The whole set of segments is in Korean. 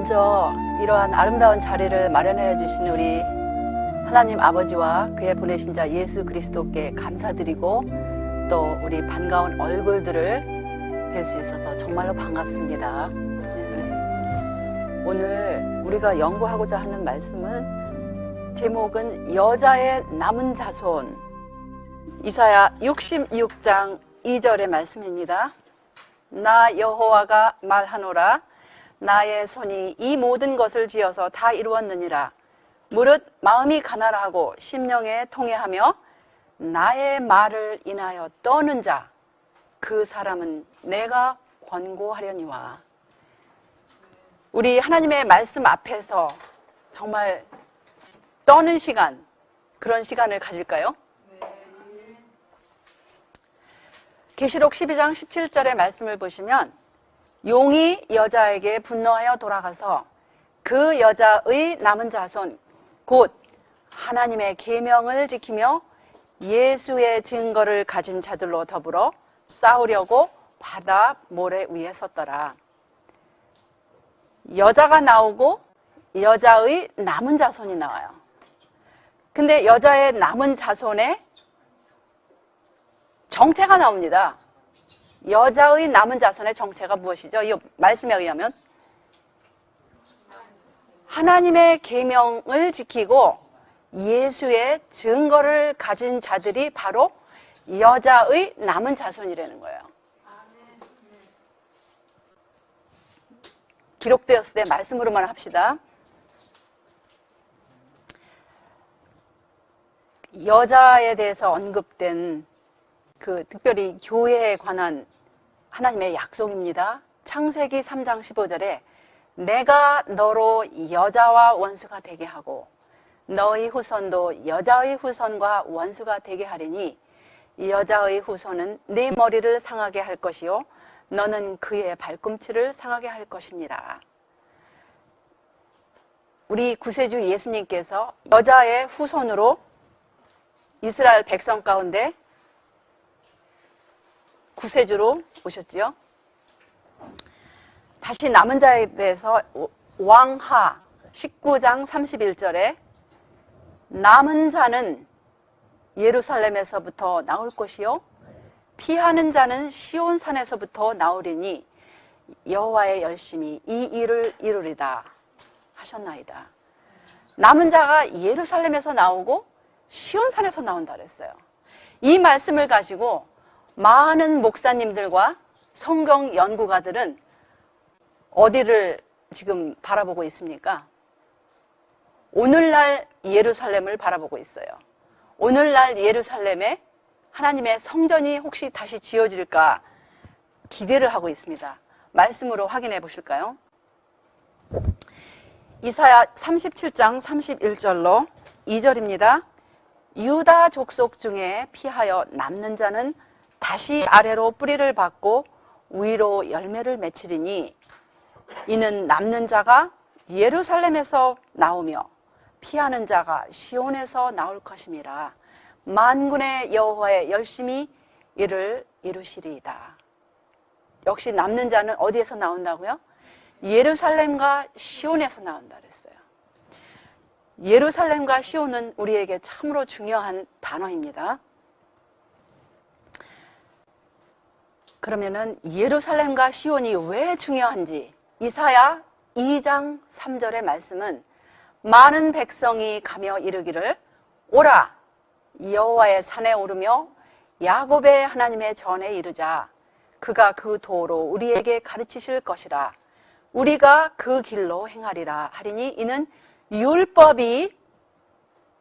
먼저 이러한 아름다운 자리를 마련해 주신 우리 하나님 아버지와 그의 보내신 자 예수 그리스도께 감사드리고 또 우리 반가운 얼굴들을 뵐 수 있어서 정말로 반갑습니다. 오늘 우리가 연구하고자 하는 말씀은 제목은 여자의 남은 자손, 이사야 66장 2절의 말씀입니다. 나 여호와가 말하노라. 나의 손이 이 모든 것을 지어서 다 이루었느니라. 무릇 마음이 가난하고 심령에 통회하며 나의 말을 인하여 떠는 자, 그 사람은 내가 권고하려니와. 우리 하나님의 말씀 앞에서 정말 떠는 시간, 그런 시간을 가질까요? 계시록 12장 17절의 말씀을 보시면 용이 여자에게 분노하여 돌아가서 그 여자의 남은 자손 곧 하나님의 계명을 지키며 예수의 증거를 가진 자들로 더불어 싸우려고 바다 모래 위에 섰더라. 여자가 나오고 여자의 남은 자손이 나와요. 근데 여자의 남은 자손에 정체가 나옵니다. 여자의 남은 자손의 정체가 무엇이죠? 이 말씀에 의하면 하나님의 계명을 지키고 예수의 증거를 가진 자들이 바로 여자의 남은 자손이라는 거예요. 기록되었을 때 말씀으로만 합시다. 여자에 대해서 언급된 그 특별히 교회에 관한 하나님의 약속입니다. 창세기 3장 15절에 내가 너로 여자와 원수가 되게 하고 너의 후손도 여자의 후손과 원수가 되게 하리니 여자의 후손은 네 머리를 상하게 할 것이요 너는 그의 발꿈치를 상하게 할 것이니라. 우리 구세주 예수님께서 여자의 후손으로 이스라엘 백성 가운데 구세주로 오셨지요. 다시 남은 자에 대해서 왕하 19장 31절에 남은 자는 예루살렘에서부터 나올 것이요 피하는 자는 시온산에서부터 나오리니 여호와의 열심히 이 일을 이루리다 하셨나이다. 남은 자가 예루살렘에서 나오고 시온산에서 나온다 그랬어요. 이 말씀을 가지고 많은 목사님들과 성경 연구가들은 어디를 지금 바라보고 있습니까? 오늘날 예루살렘을 바라보고 있어요. 오늘날 예루살렘에 하나님의 성전이 혹시 다시 지어질까 기대를 하고 있습니다. 말씀으로 확인해 보실까요? 이사야 37장 31절로 2절입니다. 유다 족속 중에 피하여 남는 자는 다시 아래로 뿌리를 받고 위로 열매를 맺히리니 이는 남는 자가 예루살렘에서 나오며 피하는 자가 시온에서 나올 것임이라. 만군의 여호와의 열심히 이를 이루시리이다. 역시 남는 자는 어디에서 나온다고요? 예루살렘과 시온에서 나온다 그랬어요. 예루살렘과 시온은 우리에게 참으로 중요한 단어입니다. 그러면은 예루살렘과 시온이 왜 중요한지 이사야 2장 3절의 말씀은 많은 백성이 가며 이르기를 오라 여호와의 산에 오르며 야곱의 하나님의 전에 이르자. 그가 그 도로 우리에게 가르치실 것이라. 우리가 그 길로 행하리라 하리니 이는 율법이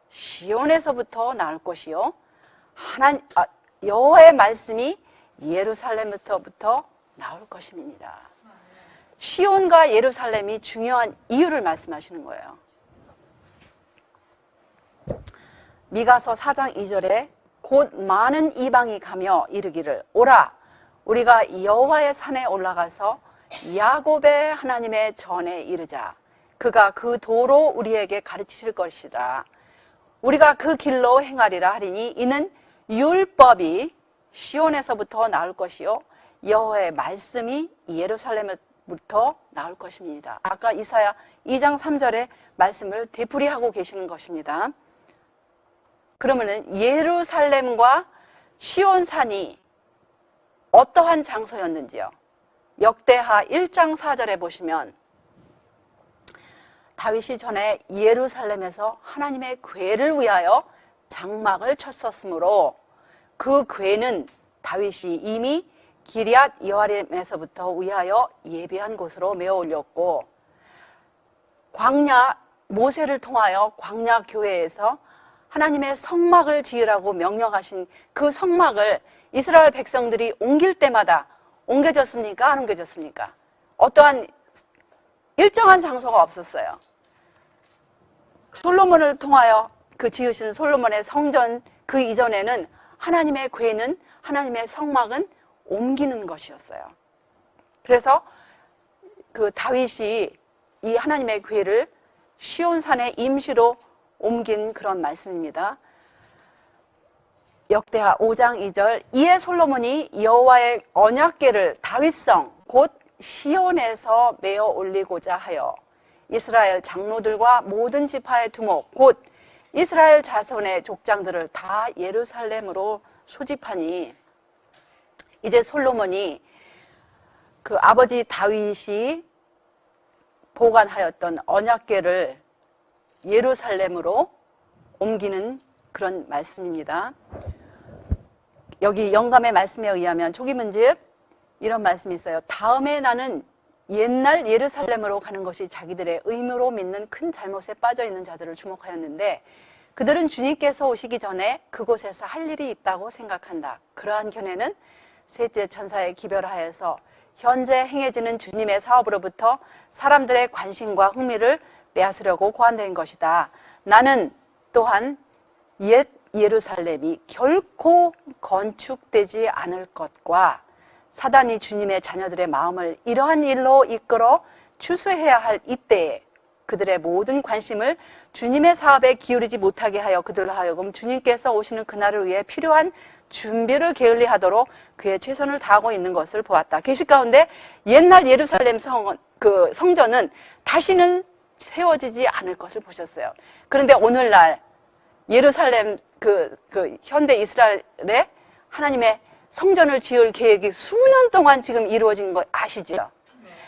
시온에서부터 나올 것이요 여호와의 말씀이 예루살렘부터 나올 것임이니라. 시온과 예루살렘이 중요한 이유를 말씀하시는 거예요. 미가서 4장 2절에 곧 많은 이방이 가며 이르기를 오라 우리가 여호와의 산에 올라가서 야곱의 하나님의 전에 이르자. 그가 그 도로 우리에게 가르치실 것이라. 우리가 그 길로 행하리라 하리니 이는 율법이 시온에서부터 나올 것이요 여호와의 말씀이 예루살렘부터 부터 나올 것입니다. 아까 이사야 2장 3절의 말씀을 되풀이하고 계시는 것입니다. 그러면은 예루살렘과 시온산이 어떠한 장소였는지요? 역대하 1장 4절에 보시면 다윗이 전에 예루살렘에서 하나님의 궤를 위하여 장막을 쳤었으므로 그 궤는 다윗이 이미 기럇 여아림에서부터 위하여 예비한 곳으로 메어 올렸고, 광야 모세를 통하여 광야 교회에서 하나님의 성막을 지으라고 명령하신 그 성막을 이스라엘 백성들이 옮길 때마다 옮겨졌습니까? 안 옮겨졌습니까? 어떠한 일정한 장소가 없었어요. 솔로몬을 통하여 그 지으신 솔로몬의 성전 그 이전에는 하나님의 궤는, 하나님의 성막은 옮기는 것이었어요. 그래서 그 다윗이 이 하나님의 궤를 시온산에 임시로 옮긴 그런 말씀입니다. 역대하 5장 2절, 이에 솔로몬이 여호와의 언약궤를 다윗성 곧 시온에서 메어 올리고자 하여 이스라엘 장로들과 모든 지파의 두목 곧 이스라엘 자손의 족장들을 다 예루살렘으로 소집하니, 이제 솔로몬이 그 아버지 다윗이 보관하였던 언약궤를 예루살렘으로 옮기는 그런 말씀입니다. 여기 영감의 말씀에 의하면 초기문집 이런 말씀이 있어요. 다음에 나는 옛날 예루살렘으로 가는 것이 자기들의 의무로 믿는 큰 잘못에 빠져 있는 자들을 주목하였는데, 그들은 주님께서 오시기 전에 그곳에서 할 일이 있다고 생각한다. 그러한 견해는 셋째 천사에 기별하여서 현재 행해지는 주님의 사업으로부터 사람들의 관심과 흥미를 빼앗으려고 고안된 것이다. 나는 또한 옛 예루살렘이 결코 건축되지 않을 것과 사단이 주님의 자녀들의 마음을 이러한 일로 이끌어 추수해야 할 이때에 그들의 모든 관심을 주님의 사업에 기울이지 못하게 하여 그들로 하여금 주님께서 오시는 그날을 위해 필요한 준비를 게을리하도록 그의 최선을 다하고 있는 것을 보았다. 계시 가운데 옛날 예루살렘 성전은 다시는 세워지지 않을 것을 보셨어요. 그런데 오늘날 예루살렘 현대 이스라엘에 하나님의 성전을 지을 계획이 수년 동안 지금 이루어진 거 아시죠?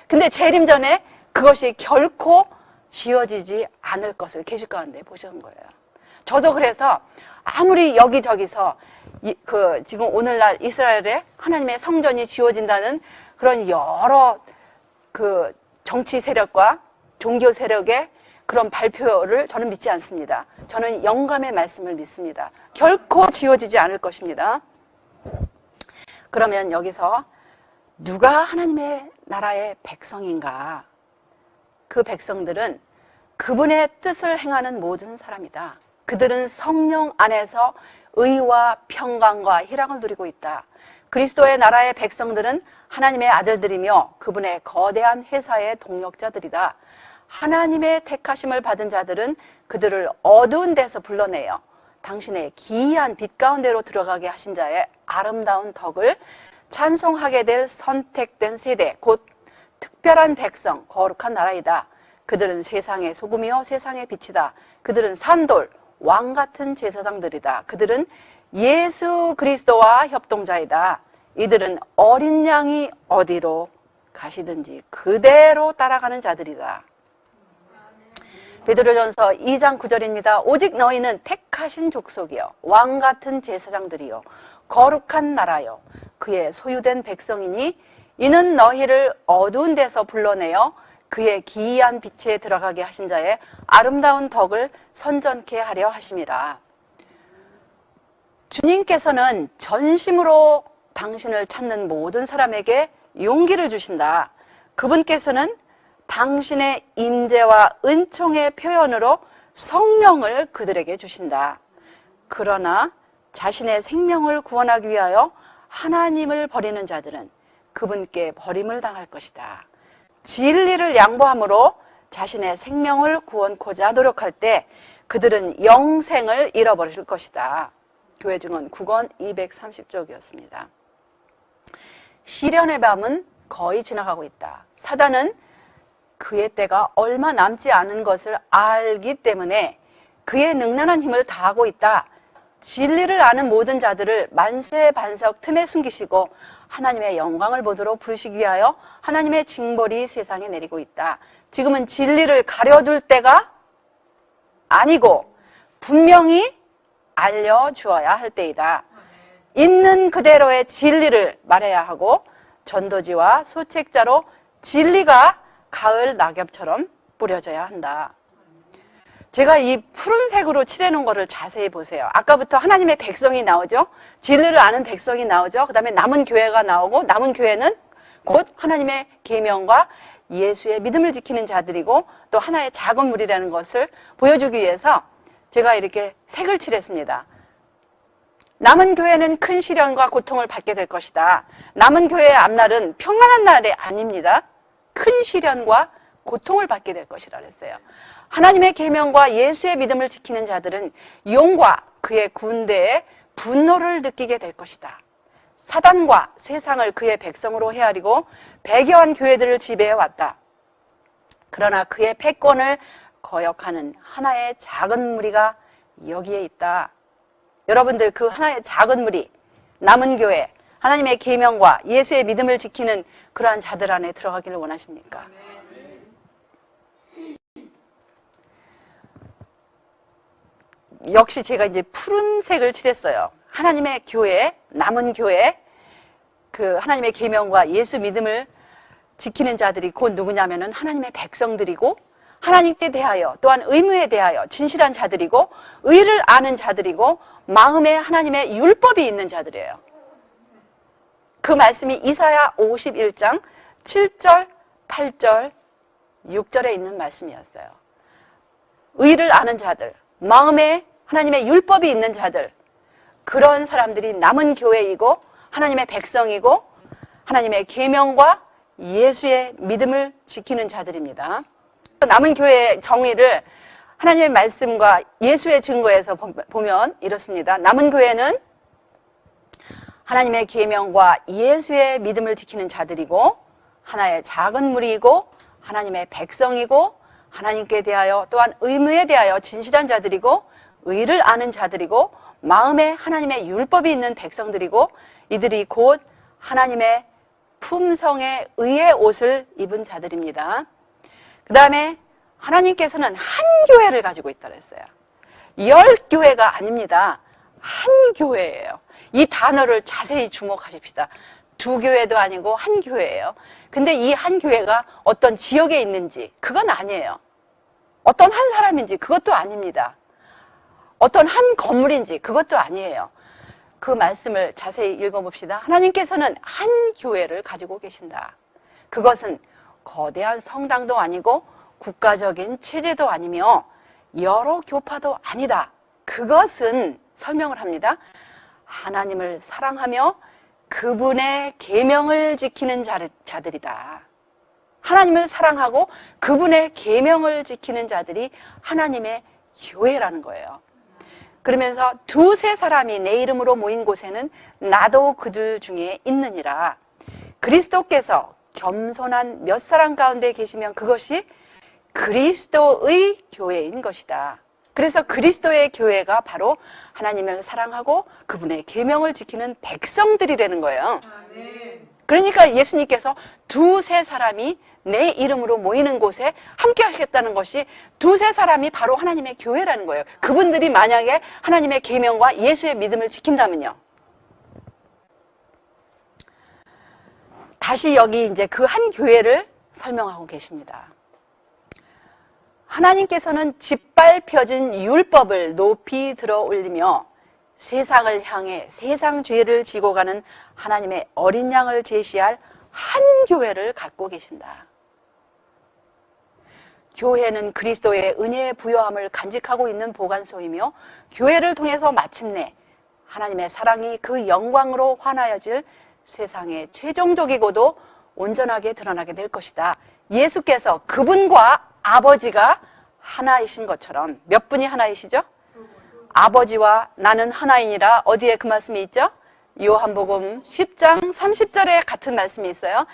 근데 재림 전에 그것이 결코 지어지지 않을 것을 계시 가운데 보신 거예요. 저도 그래서 아무리 여기저기서 지금 오늘날 이스라엘에 하나님의 성전이 지어진다는 그런 여러 정치 세력과 종교 세력의 그런 발표를 저는 믿지 않습니다. 저는 영감의 말씀을 믿습니다. 결코 지어지지 않을 것입니다. 그러면 여기서 누가 하나님의 나라의 백성인가? 그 백성들은 그분의 뜻을 행하는 모든 사람이다. 그들은 성령 안에서 의와 평강과 희락을 누리고 있다. 그리스도의 나라의 백성들은 하나님의 아들들이며 그분의 거대한 회사의 동력자들이다. 하나님의 택하심을 받은 자들은 그들을 어두운 데서 불러내어 당신의 기이한 빛 가운데로 들어가게 하신 자의 아름다운 덕을 찬송하게 될 선택된 세대, 곧 특별한 백성, 거룩한 나라이다. 그들은 세상의 소금이요 세상의 빛이다. 그들은 산돌, 왕 같은 제사장들이다. 그들은 예수 그리스도와 협동자이다. 이들은 어린 양이 어디로 가시든지 그대로 따라가는 자들이다. 베드로전서 2장 9절입니다. 오직 너희는 택하신 족속이요 왕 같은 제사장들이요 거룩한 나라요 그의 소유된 백성이니 이는 너희를 어두운 데서 불러내어 그의 기이한 빛에 들어가게 하신 자의 아름다운 덕을 선전케 하려 하심이라. 주님께서는 전심으로 당신을 찾는 모든 사람에게 용기를 주신다. 그분께서는 당신의 임재와 은총의 표현으로 성령을 그들에게 주신다. 그러나 자신의 생명을 구원하기 위하여 하나님을 버리는 자들은 그분께 버림을 당할 것이다. 진리를 양보함으로 자신의 생명을 구원코자 노력할 때 그들은 영생을 잃어버릴 것이다. 교회 증언 9권 230쪽이었습니다. 시련의 밤은 거의 지나가고 있다. 사단은 그의 때가 얼마 남지 않은 것을 알기 때문에 그의 능란한 힘을 다하고 있다. 진리를 아는 모든 자들을 만세반석 틈에 숨기시고 하나님의 영광을 보도록 부르시기 위하여 하나님의 징벌이 세상에 내리고 있다. 지금은 진리를 가려둘 때가 아니고 분명히 알려주어야 할 때이다. 있는 그대로의 진리를 말해야 하고 전도지와 소책자로 진리가 가을 낙엽처럼 뿌려져야 한다. 제가 이 푸른색으로 칠해놓은 거를 자세히 보세요. 아까부터 하나님의 백성이 나오죠. 진리를 아는 백성이 나오죠. 그 다음에 남은 교회가 나오고, 남은 교회는 곧 하나님의 계명과 예수의 믿음을 지키는 자들이고 또 하나의 작은 무리라는 것을 보여주기 위해서 제가 이렇게 색을 칠했습니다. 남은 교회는 큰 시련과 고통을 받게 될 것이다. 남은 교회의 앞날은 평안한 날이 아닙니다. 큰 시련과 고통을 받게 될 것이라 그랬어요. 하나님의 계명과 예수의 믿음을 지키는 자들은 용과 그의 군대의 분노를 느끼게 될 것이다. 사단과 세상을 그의 백성으로 헤아리고 배교한 교회들을 지배해왔다. 그러나 그의 패권을 거역하는 하나의 작은 무리가 여기에 있다. 여러분들 그 하나의 작은 무리, 남은 교회, 하나님의 계명과 예수의 믿음을 지키는 그러한 자들 안에 들어가기를 원하십니까? 역시 제가 이제 푸른색을 칠했어요. 하나님의 교회, 남은 교회, 그 하나님의 계명과 예수 믿음을 지키는 자들이 곧 누구냐면은 하나님의 백성들이고 하나님께 대하여 또한 의무에 대하여 진실한 자들이고 의를 아는 자들이고 마음에 하나님의 율법이 있는 자들이에요. 그 말씀이 이사야 51장 7절, 8절, 6절에 있는 말씀이었어요. 의를 아는 자들, 마음에 하나님의 율법이 있는 자들, 그런 사람들이 남은 교회이고 하나님의 백성이고 하나님의 계명과 예수의 믿음을 지키는 자들입니다. 남은 교회의 정의를 하나님의 말씀과 예수의 증거에서 보면 이렇습니다. 남은 교회는 하나님의 계명과 예수의 믿음을 지키는 자들이고 하나의 작은 무리이고 하나님의 백성이고 하나님께 대하여 또한 의무에 대하여 진실한 자들이고 의를 아는 자들이고 마음에 하나님의 율법이 있는 백성들이고 이들이 곧 하나님의 품성의 의의 옷을 입은 자들입니다. 그 다음에 하나님께서는 한 교회를 가지고 있다고 했어요. 10교회가 아닙니다. 한 교회예요. 이 단어를 자세히 주목하십시다. 2교회도 아니고 한 교회예요. 근데 이 한 교회가 어떤 지역에 있는지 그건 아니에요. 어떤 한 사람인지 그것도 아닙니다. 어떤 한 건물인지 그것도 아니에요. 그 말씀을 자세히 읽어봅시다. 하나님께서는 한 교회를 가지고 계신다. 그것은 거대한 성당도 아니고 국가적인 체제도 아니며 여러 교파도 아니다. 그것은 설명을 합니다. 하나님을 사랑하며 그분의 계명을 지키는 자들이다. 하나님을 사랑하고 그분의 계명을 지키는 자들이 하나님의 교회라는 거예요. 그러면서 2-3 사람이 내 이름으로 모인 곳에는 나도 그들 중에 있느니라. 그리스도께서 겸손한 몇 사람 가운데 계시면 그것이 그리스도의 교회인 것이다. 그래서 그리스도의 교회가 바로 하나님을 사랑하고 그분의 계명을 지키는 백성들이라는 거예요. 그러니까 예수님께서 2-3 사람이 내 이름으로 모이는 곳에 함께 하시겠다는 것이 2-3 사람이 바로 하나님의 교회라는 거예요. 그분들이 만약에 하나님의 계명과 예수의 믿음을 지킨다면요. 다시 여기 이제 그 한 교회를 설명하고 계십니다. 하나님께서는 짓밟혀진 율법을 높이 들어 올리며 세상을 향해 세상 죄를 지고 가는 하나님의 어린 양을 제시할 한 교회를 갖고 계신다. 교회는 그리스도의 은혜의 부요함을 간직하고 있는 보관소이며 교회를 통해서 마침내 하나님의 사랑이 그 영광으로 환하여질 세상의 최종적이고도 온전하게 드러나게 될 것이다. 예수께서 그분과 아버지가 하나이신 것처럼, 몇 분이 하나이시죠? 아버지와 나는 하나이니라. 어디에 그 말씀이 있죠? 요한복음 10장 30절에 같은 말씀이 있어요.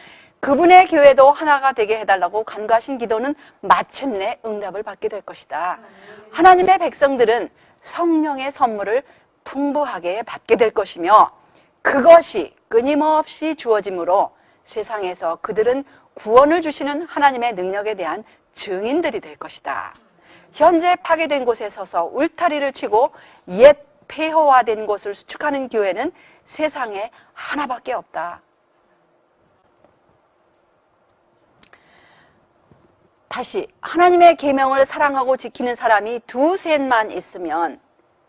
그분의 교회도 하나가 되게 해달라고 간구하신 기도는 마침내 응답을 받게 될 것이다. 하나님의 백성들은 성령의 선물을 풍부하게 받게 될 것이며 그것이 끊임없이 주어지므로 세상에서 그들은 구원을 주시는 하나님의 능력에 대한 증인들이 될 것이다. 현재 파괴된 곳에 서서 울타리를 치고 옛 폐허화된 곳을 수축하는 교회는 세상에 하나밖에 없다. 다시 하나님의 계명을 사랑하고 지키는 사람이 두셋만 있으면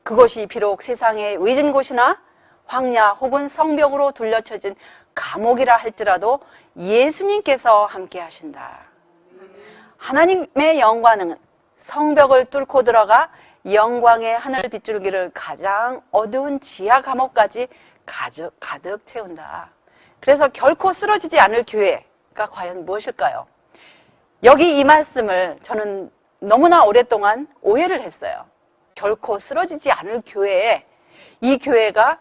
그것이 비록 세상의 외진 곳이나 황야 혹은 성벽으로 둘러쳐진 감옥이라 할지라도 예수님께서 함께 하신다. 하나님의 영광은 성벽을 뚫고 들어가 영광의 하늘을 빗줄기를 가장 어두운 지하 감옥까지 가득 채운다. 그래서 결코 쓰러지지 않을 교회가 과연 무엇일까요? 여기 이 말씀을 저는 너무나 오랫동안 오해를 했어요. 결코 쓰러지지 않을 교회에 이 교회가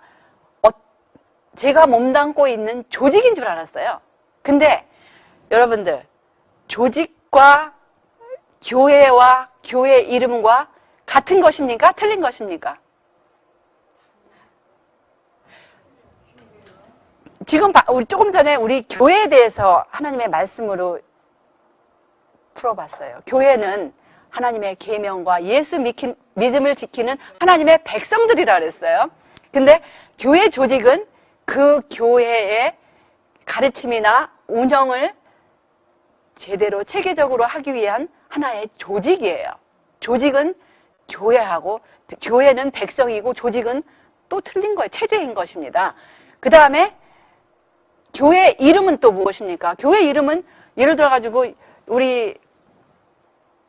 제가 몸담고 있는 조직인 줄 알았어요. 근데 여러분들, 조직과 교회와 교회 이름과 같은 것입니까? 틀린 것입니까? 지금 우리 조금 전에 우리 교회에 대해서 하나님의 말씀으로 풀어봤어요. 교회는 하나님의 계명과 예수 믿음을 지키는 하나님의 백성들이라 그랬어요. 근데 교회 조직은 그 교회의 가르침이나 운영을 제대로 체계적으로 하기 위한 하나의 조직이에요. 조직은 교회하고 교회는 백성이고 조직은 또 틀린 거예요. 체제인 것입니다. 그 다음에 교회 이름은 또 무엇입니까? 교회 이름은 예를 들어 가지고 우리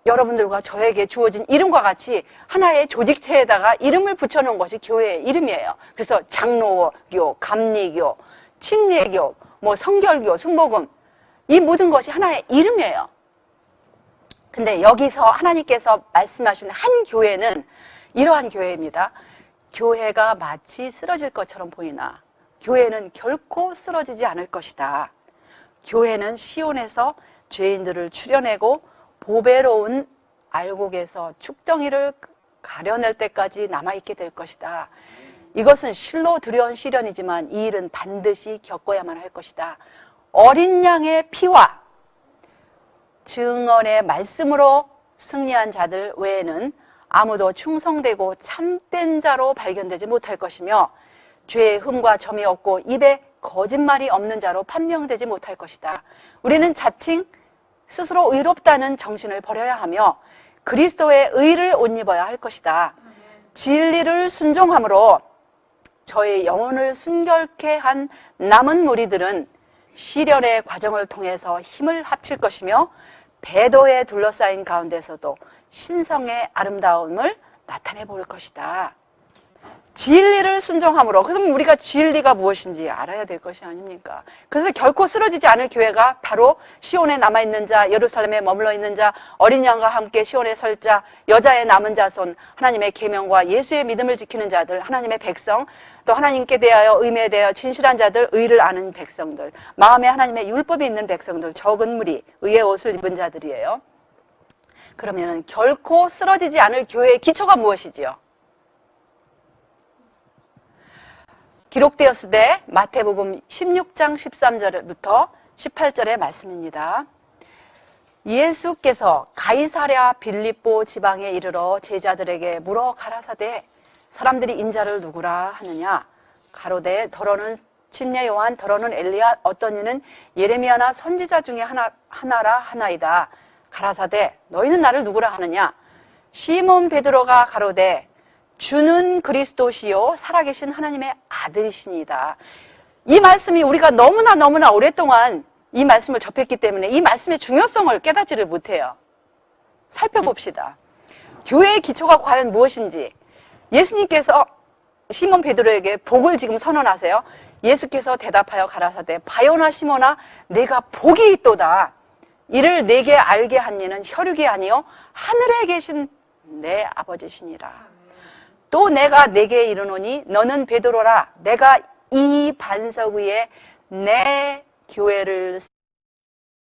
여러분들과 저에게 주어진 이름과 같이 하나의 조직체에다가 이름을 붙여놓은 것이 교회의 이름이에요. 그래서 장로교, 감리교, 침례교, 성결교, 순복음 이 모든 것이 하나의 이름이에요. 근데 여기서 하나님께서 말씀하신 한 교회는 이러한 교회입니다. 교회가 마치 쓰러질 것처럼 보이나 교회는 결코 쓰러지지 않을 것이다. 교회는 시온에서 죄인들을 추려내고 보배로운 알곡에서 축정이를 가려낼 때까지 남아있게 될 것이다. 이것은 실로 두려운 시련이지만 이 일은 반드시 겪어야만 할 것이다. 어린 양의 피와 증언의 말씀으로 승리한 자들 외에는 아무도 충성되고 참된 자로 발견되지 못할 것이며 죄의 흠과 점이 없고 입에 거짓말이 없는 자로 판명되지 못할 것이다. 우리는 자칭 스스로 의롭다는 정신을 버려야 하며 그리스도의 의를 옷 입어야 할 것이다. 진리를 순종함으로 저의 영혼을 순결케 한 남은 무리들은 시련의 과정을 통해서 힘을 합칠 것이며 배도에 둘러싸인 가운데서도 신성의 아름다움을 나타내 볼 것이다. 진리를 순종함으로, 그럼 우리가 진리가 무엇인지 알아야 될 것이 아닙니까? 그래서 결코 쓰러지지 않을 교회가 바로 시온에 남아있는 자, 예루살렘에 머물러 있는 자, 어린 양과 함께 시온에 설 자, 여자의 남은 자손, 하나님의 계명과 예수의 믿음을 지키는 자들, 하나님의 백성, 또 하나님께 대하여 의미에 대하여 진실한 자들, 의를 아는 백성들, 마음에 하나님의 율법이 있는 백성들, 적은 무리, 의의 옷을 입은 자들이에요. 그러면 결코 쓰러지지 않을 교회의 기초가 무엇이지요? 기록되었을 때 마태복음 16장 13절부터 18절의 말씀입니다. 예수께서 가이사랴 빌립보 지방에 이르러 제자들에게 물어 가라사대 사람들이 인자를 누구라 하느냐? 가로되 더러는 침례 요한, 더러는 엘리야, 어떤 이는 예레미야나 선지자 중에 하나라 하나이다. 가라사대 너희는 나를 누구라 하느냐? 시몬 베드로가 가로되 주는 그리스도시요 살아계신 하나님의 아들이시니이다. 이 말씀이 우리가 너무나 오랫동안 이 말씀을 접했기 때문에 이 말씀의 중요성을 깨닫지를 못해요. 살펴봅시다. 교회의 기초가 과연 무엇인지. 예수님께서 시몬 베드로에게 복을 지금 선언하세요. 예수께서 대답하여 가라사대 바요나 시몬아 내가 복이 있도다. 이를 내게 알게 한 이는 혈육이 아니요 하늘에 계신 내 아버지시니라. 또 내가 내게 이르노니 너는 베드로라. 내가 이 반석 위에 내 교회를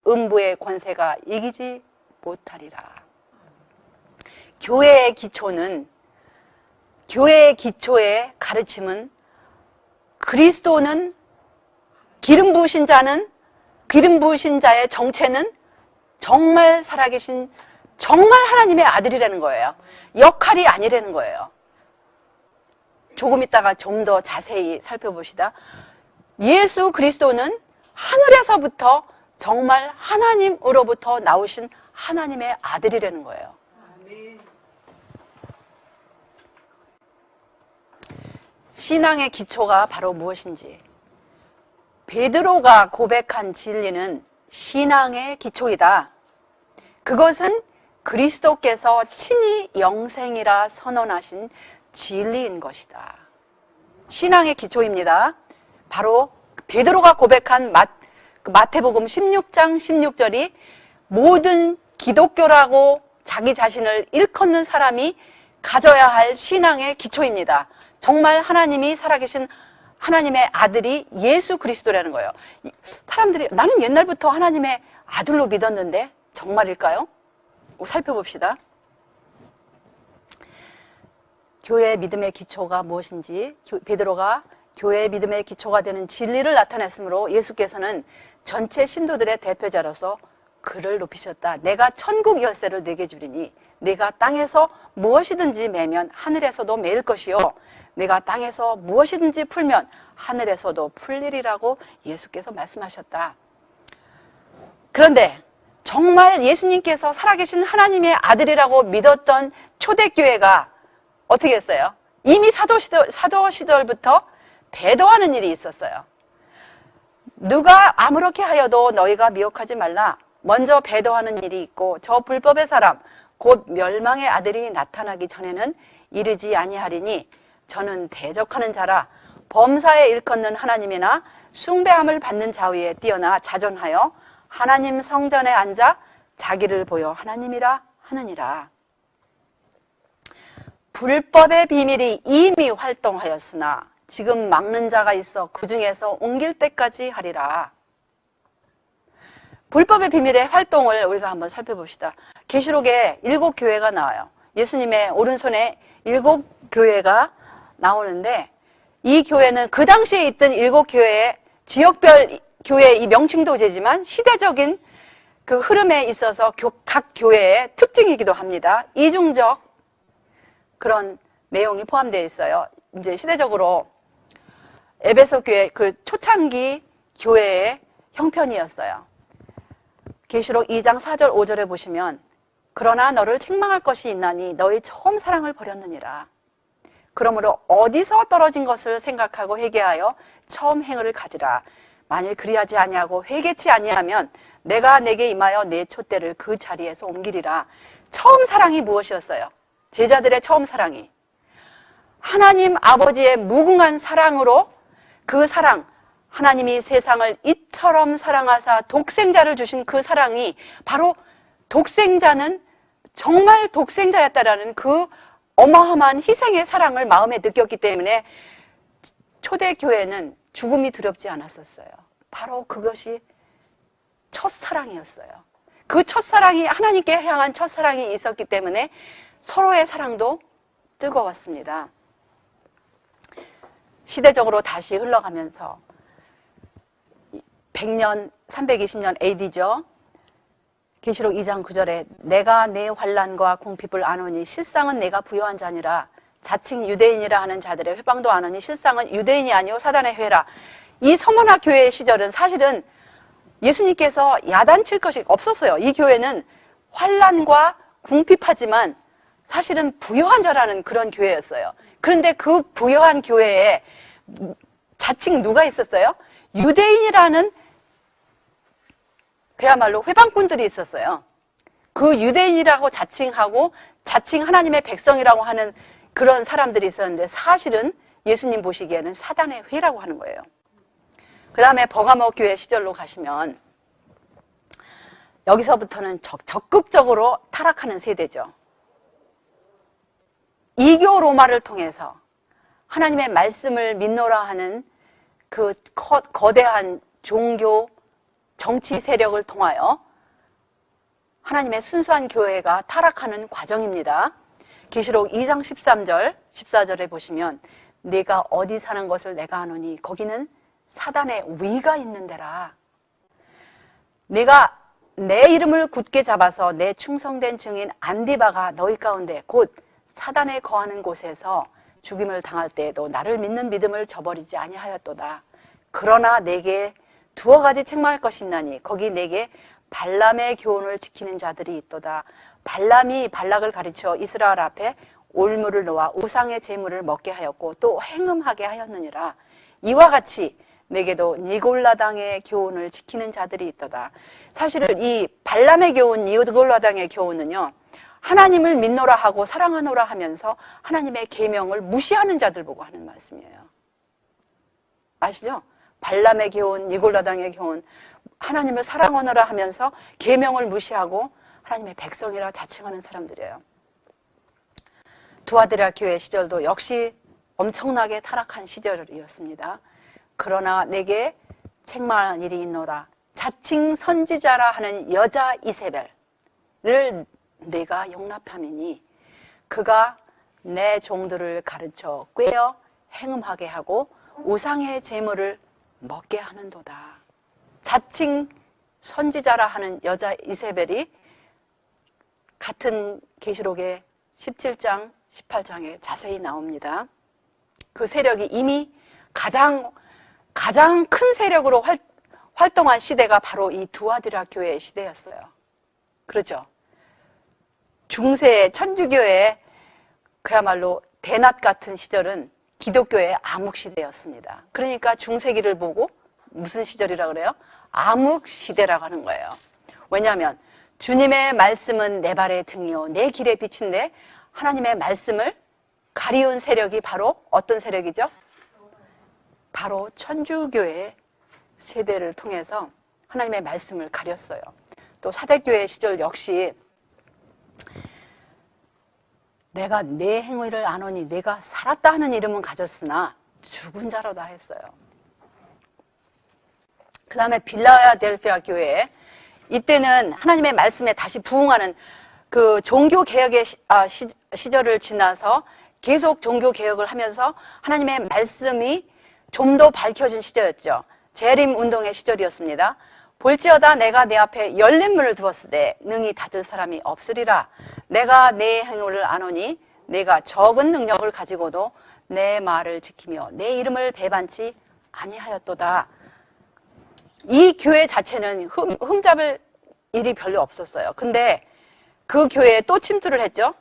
음부의 권세가 이기지 못하리라. 교회의 기초의 가르침은 그리스도는 기름 부으신 자의 정체는 정말 살아계신 정말 하나님의 아들이라는 거예요. 역할이 아니라는 거예요. 조금 있다가 좀 더 자세히 살펴봅시다. 예수 그리스도는 하늘에서부터 정말 하나님으로부터 나오신 하나님의 아들이라는 거예요. 신앙의 기초가 바로 무엇인지, 베드로가 고백한 진리는 신앙의 기초이다. 그것은 그리스도께서 친히 영생이라 선언하신 진리인 것이다. 신앙의 기초입니다. 바로 베드로가 고백한 마태복음 16장 16절이 모든 기독교라고 자기 자신을 일컫는 사람이 가져야 할 신앙의 기초입니다. 정말 하나님이 살아계신 하나님의 아들이 예수 그리스도라는 거예요. 사람들이 나는 옛날부터 하나님의 아들로 믿었는데 정말일까요? 살펴봅시다. 교회의 믿음의 기초가 무엇인지, 베드로가 교회의 믿음의 기초가 되는 진리를 나타냈으므로 예수께서는 전체 신도들의 대표자로서 그를 높이셨다. 내가 천국 열쇠를 내게 주리니 내가 땅에서 무엇이든지 매면 하늘에서도 매일 것이요 내가 땅에서 무엇이든지 풀면 하늘에서도 풀리리라고 예수께서 말씀하셨다. 그런데 정말 예수님께서 살아계신 하나님의 아들이라고 믿었던 초대교회가 어떻게 했어요? 이미 사도 시절부터 배도하는 일이 있었어요. 누가 아무렇게 하여도 너희가 미혹하지 말라. 먼저 배도하는 일이 있고 저 불법의 사람 곧 멸망의 아들이 나타나기 전에는 이르지 아니하리니 저는 대적하는 자라 범사에 일컫는 하나님이나 숭배함을 받는 자 위에 뛰어나 자존하여 하나님 성전에 앉아 자기를 보여 하나님이라 하느니라. 불법의 비밀이 이미 활동하였으나 지금 막는 자가 있어 그 중에서 옮길 때까지 하리라. 불법의 비밀의 활동을 우리가 한번 살펴봅시다. 계시록에 7교회가 나와요. 예수님의 오른손에 7교회가 나오는데 이 교회는 그 당시에 있던 7교회의 지역별 교회의 이 명칭도 되지만 시대적인 그 흐름에 있어서 각 교회의 특징이기도 합니다. 이중적 그런 내용이 포함되어 있어요. 이제 시대적으로 에베소 교회 그 초창기 교회의 형편이었어요. 계시록 2장 4절 5절에 보시면 그러나 너를 책망할 것이 있나니 너희 처음 사랑을 버렸느니라. 그러므로 어디서 떨어진 것을 생각하고 회개하여 처음 행위를 가지라. 만일 그리하지 아니하고 회개치 아니하면 내가 내게 임하여 내 촛대를 그 자리에서 옮기리라. 처음 사랑이 무엇이었어요? 제자들의 처음 사랑이 하나님 아버지의 무궁한 사랑으로 그 사랑, 하나님이 세상을 이처럼 사랑하사 독생자를 주신 그 사랑이 바로 독생자는 정말 독생자였다라는 그 어마어마한 희생의 사랑을 마음에 느꼈기 때문에 초대교회는 죽음이 두렵지 않았었어요. 바로 그것이 첫사랑이었어요. 그 첫사랑이 하나님께 향한 첫사랑이 있었기 때문에 서로의 사랑도 뜨거웠습니다. 시대적으로 다시 흘러가면서 100년, 320년 AD죠. 계시록 2장 9절에 내가 내 환난과 궁핍을 아노니 실상은 내가 부여한 자니라. 자칭 유대인이라 하는 자들의 회방도 아노니 실상은 유대인이 아니오 사단의 회라. 이 서머나 교회의 시절은 사실은 예수님께서 야단칠 것이 없었어요. 이 교회는 환난과 궁핍하지만 사실은 부여한 자라는 그런 교회였어요. 그런데 그 부여한 교회에 자칭 누가 있었어요? 유대인이라는 그야말로 회방꾼들이 있었어요. 그 유대인이라고 자칭하고 자칭 하나님의 백성이라고 하는 그런 사람들이 있었는데 사실은 예수님 보시기에는 사단의 회라고 하는 거예요. 그 다음에 버가모 교회 시절로 가시면 여기서부터는 적극적으로 타락하는 세대죠. 이교 로마를 통해서 하나님의 말씀을 믿노라 하는 그 거대한 종교 정치 세력을 통하여 하나님의 순수한 교회가 타락하는 과정입니다. 계시록 2장 13절, 14절에 보시면 네가 어디 사는 것을 내가 아노니 거기는 사단의 위가 있는 데라. 네가 내 이름을 굳게 잡아서 내 충성된 증인 안디바가 너희 가운데 곧 사단에 거하는 곳에서 죽임을 당할 때에도 나를 믿는 믿음을 저버리지 아니하였도다. 그러나 내게 두어 가지 책망할 것이 있나니 거기 내게 발람의 교훈을 지키는 자들이 있도다. 발람이 발락을 가르쳐 이스라엘 앞에 올무를 놓아 우상의 제물을 먹게 하였고 또 행음하게 하였느니라. 이와 같이 내게도 니골라당의 교훈을 지키는 자들이 있도다. 사실은 이 발람의 교훈, 니골라당의 교훈은요, 하나님을 믿노라 하고 사랑하노라 하면서 하나님의 계명을 무시하는 자들 보고 하는 말씀이에요. 아시죠? 발람의 교훈, 니골라당의 교훈, 하나님을 사랑하노라 하면서 계명을 무시하고 하나님의 백성이라 자칭하는 사람들이에요. 두아드라 교회 시절도 역시 엄청나게 타락한 시절이었습니다. 그러나 내게 책망할 일이 있노라. 자칭 선지자라 하는 여자 이세벨을 내가 용납함이니 그가 내 종들을 가르쳐 꾀어 행음하게 하고 우상의 제물을 먹게 하는도다. 자칭 선지자라 하는 여자 이세벨이 같은 계시록의 17장, 18장에 자세히 나옵니다. 그 세력이 이미 가장 큰 세력으로 활동한 시대가 바로 이 두아디라 교회의 시대였어요. 그렇죠? 중세 천주교의 그야말로 대낮 같은 시절은 기독교의 암흑시대였습니다. 그러니까 중세기를 보고 무슨 시절이라 그래요? 암흑시대라고 하는 거예요. 왜냐하면 주님의 말씀은 내 발의 등이요 내 길의 빛인데 하나님의 말씀을 가리운 세력이 바로 어떤 세력이죠? 바로 천주교의 세대를 통해서 하나님의 말씀을 가렸어요. 또 사대교회 시절 역시 내가 내 행위를 아노니 내가 살았다 하는 이름은 가졌으나 죽은 자로다 했어요. 그 다음에 빌라델피아 교회, 이때는 하나님의 말씀에 다시 부응하는 그 종교개혁의 시절을 지나서 계속 종교개혁을 하면서 하나님의 말씀이 좀 더 밝혀진 시절이었죠. 재림 운동의 시절이었습니다. 볼지어다 내가 내 앞에 열린 문을 두었으되 능히 닫을 사람이 없으리라. 내가 내 행위를 아노니 내가 적은 능력을 가지고도 내 말을 지키며 내 이름을 배반치 아니하였도다. 이 교회 자체는 흠잡을 일이 별로 없었어요. 근데 그 교회에 또 침투를 했죠.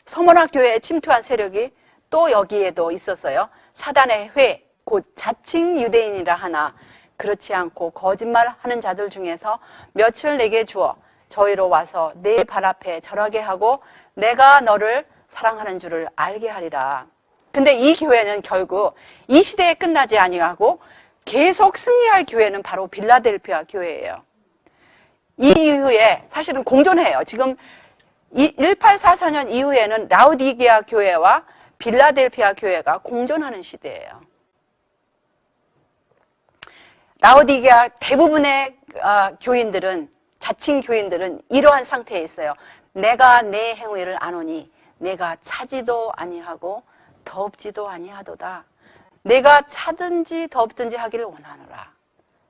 서머나 교회에 침투한 세력이 또 여기에도 있었어요. 사단의 회, 곧 자칭 유대인이라 하나 그렇지 않고 거짓말하는 자들 중에서 몇을 내게 주어 저희로 와서 내 발 앞에 절하게 하고 내가 너를 사랑하는 줄을 알게 하리라. 근데 이 교회는 결국 이 시대에 끝나지 아니하고 계속 승리할 교회는 바로 빌라델피아 교회예요. 이 이후에 사실은 공존해요. 지금 1844년 이후에는 라우디게아 교회와 빌라델피아 교회가 공존하는 시대예요. 라우디게아 대부분의 교인들은, 자칭 교인들은 이러한 상태에 있어요. 내가 내 행위를 아노니 내가 차지도 아니하고 덥지도 아니하도다. 내가 차든지 덥든지 하기를 원하노라.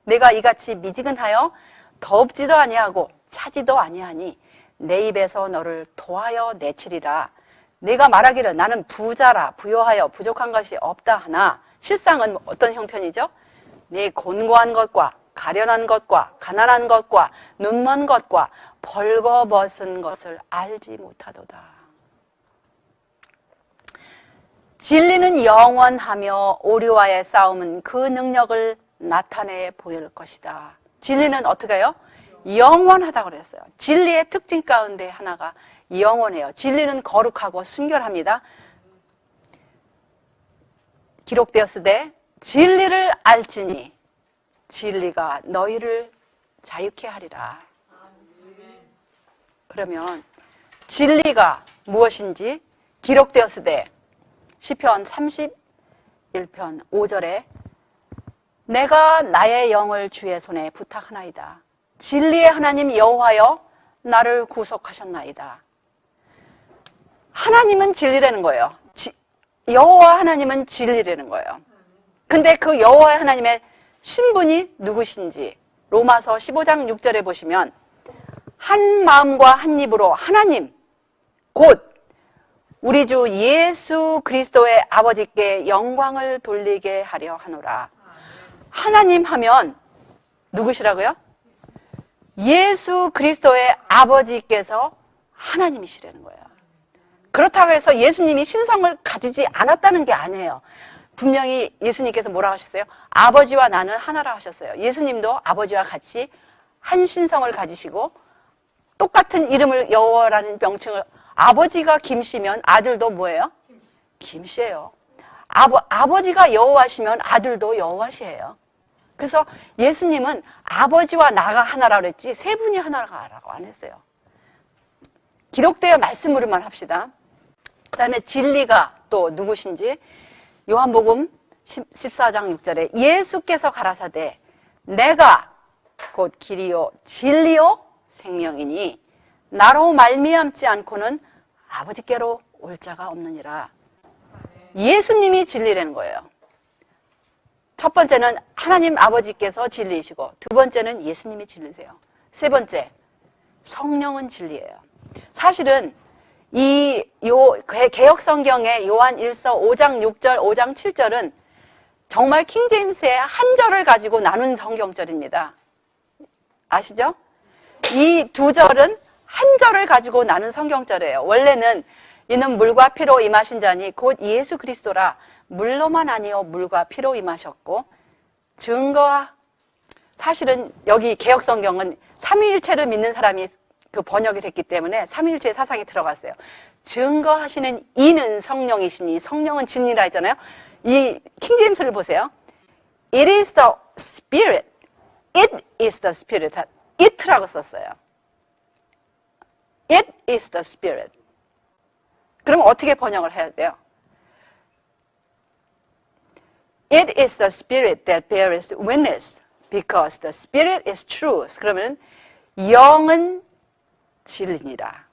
내가 이같이 미지근하여 덥지도 아니하고 차지도 아니하니 내 입에서 너를 도하여 내치리라. 내가 말하기를 나는 부자라 부요하여 부족한 것이 없다 하나 실상은 어떤 형편이죠? 네 곤고한 것과 가련한 것과 가난한 것과 눈먼 것과 벌거벗은 것을 알지 못하도다. 진리는 영원하며 오류와의 싸움은 그 능력을 나타내 보일 것이다. 진리는 어떻게 해요? 영원하다고 그랬어요. 진리의 특징 가운데 하나가 영원해요. 진리는 거룩하고 순결합니다. 기록되었으되 진리를 알지니 진리가 너희를 자유케 하리라. 그러면 진리가 무엇인지 기록되었으되 시편 31편 5절에 내가 나의 영을 주의 손에 부탁하나이다. 진리의 하나님 여호와여 나를 구속하셨나이다. 하나님은 진리라는 거예요. 여호와 하나님은 진리라는 거예요. 근데 그 여호와 하나님의 신분이 누구신지 로마서 15장 6절에 보시면 한 마음과 한 입으로 하나님 곧 우리 주 예수 그리스도의 아버지께 영광을 돌리게 하려 하노라. 하나님 하면 누구시라고요? 예수 그리스도의 아버지께서 하나님이시라는 거예요. 그렇다고 해서 예수님이 신성을 가지지 않았다는 게 아니에요. 분명히 예수님께서 뭐라 하셨어요? 아버지와 나는 하나라 하셨어요. 예수님도 아버지와 같이 한 신성을 가지시고 똑같은 이름을 여호와라는 명칭을 아버지가 김씨면 아들도 뭐예요? 김씨예요. 아버지가 여호와시면 아들도 여호와시예요. 그래서 예수님은 아버지와 나가 하나라 그랬지 세 분이 하나라고 안 했어요. 기록되어 말씀으로만 합시다. 그 다음에 진리가 또 누구신지 요한복음 14장 6절에 예수께서 가라사대 내가 곧 길이요 진리요 생명이니 나로 말미암지 않고는 아버지께로 올 자가 없느니라. 예수님이 진리라는 거예요. 첫 번째는 하나님 아버지께서 진리이시고 두 번째는 예수님이 진리세요. 세 번째 성령은 진리예요. 사실은 이 개역 성경의 요한 1서 5장 6절, 5장 7절은 정말 킹제임스의 한 절을 가지고 나눈 성경절입니다. 아시죠? 이 두 절은 한 절을 가지고 나눈 성경절이에요. 원래는 이는 물과 피로 임하신 자니 곧 예수 그리스도라. 물로만 아니요 물과 피로 임하셨고 증거와 사실은 여기 개역 성경은 삼위일체를 믿는 사람이 그 번역을 했기 때문에 삼위일체 사상이 들어갔어요. 증거하시는 이는 성령이시니 성령은 진리라 했잖아요. 이 킹제임스를 보세요. It is the Spirit. It is the Spirit. It라고 썼어요. It is the Spirit. 그럼 어떻게 번역을 해야 돼요? It is the Spirit that bears witness because the Spirit is truth. 그러면 영은 진리니라.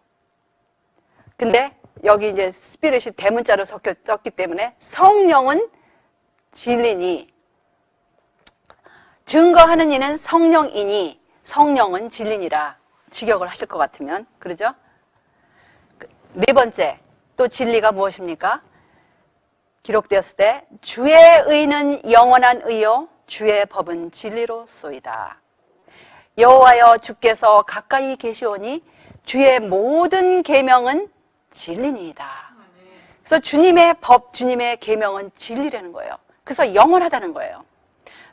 근데 여기 이제 스피릿이 대문자로 섞였기 때문에 성령은 진리니 증거하는 이는 성령이니 성령은 진리니라. 직역을 하실 것 같으면 그러죠? 네 번째 또 진리가 무엇입니까? 기록되었을 때 주의 의는 영원한 의요 주의 법은 진리로소이다. 여호와여 주께서 가까이 계시오니 주의 모든 계명은 진리니이다. 그래서 주님의 법, 주님의 계명은 진리라는 거예요. 그래서 영원하다는 거예요.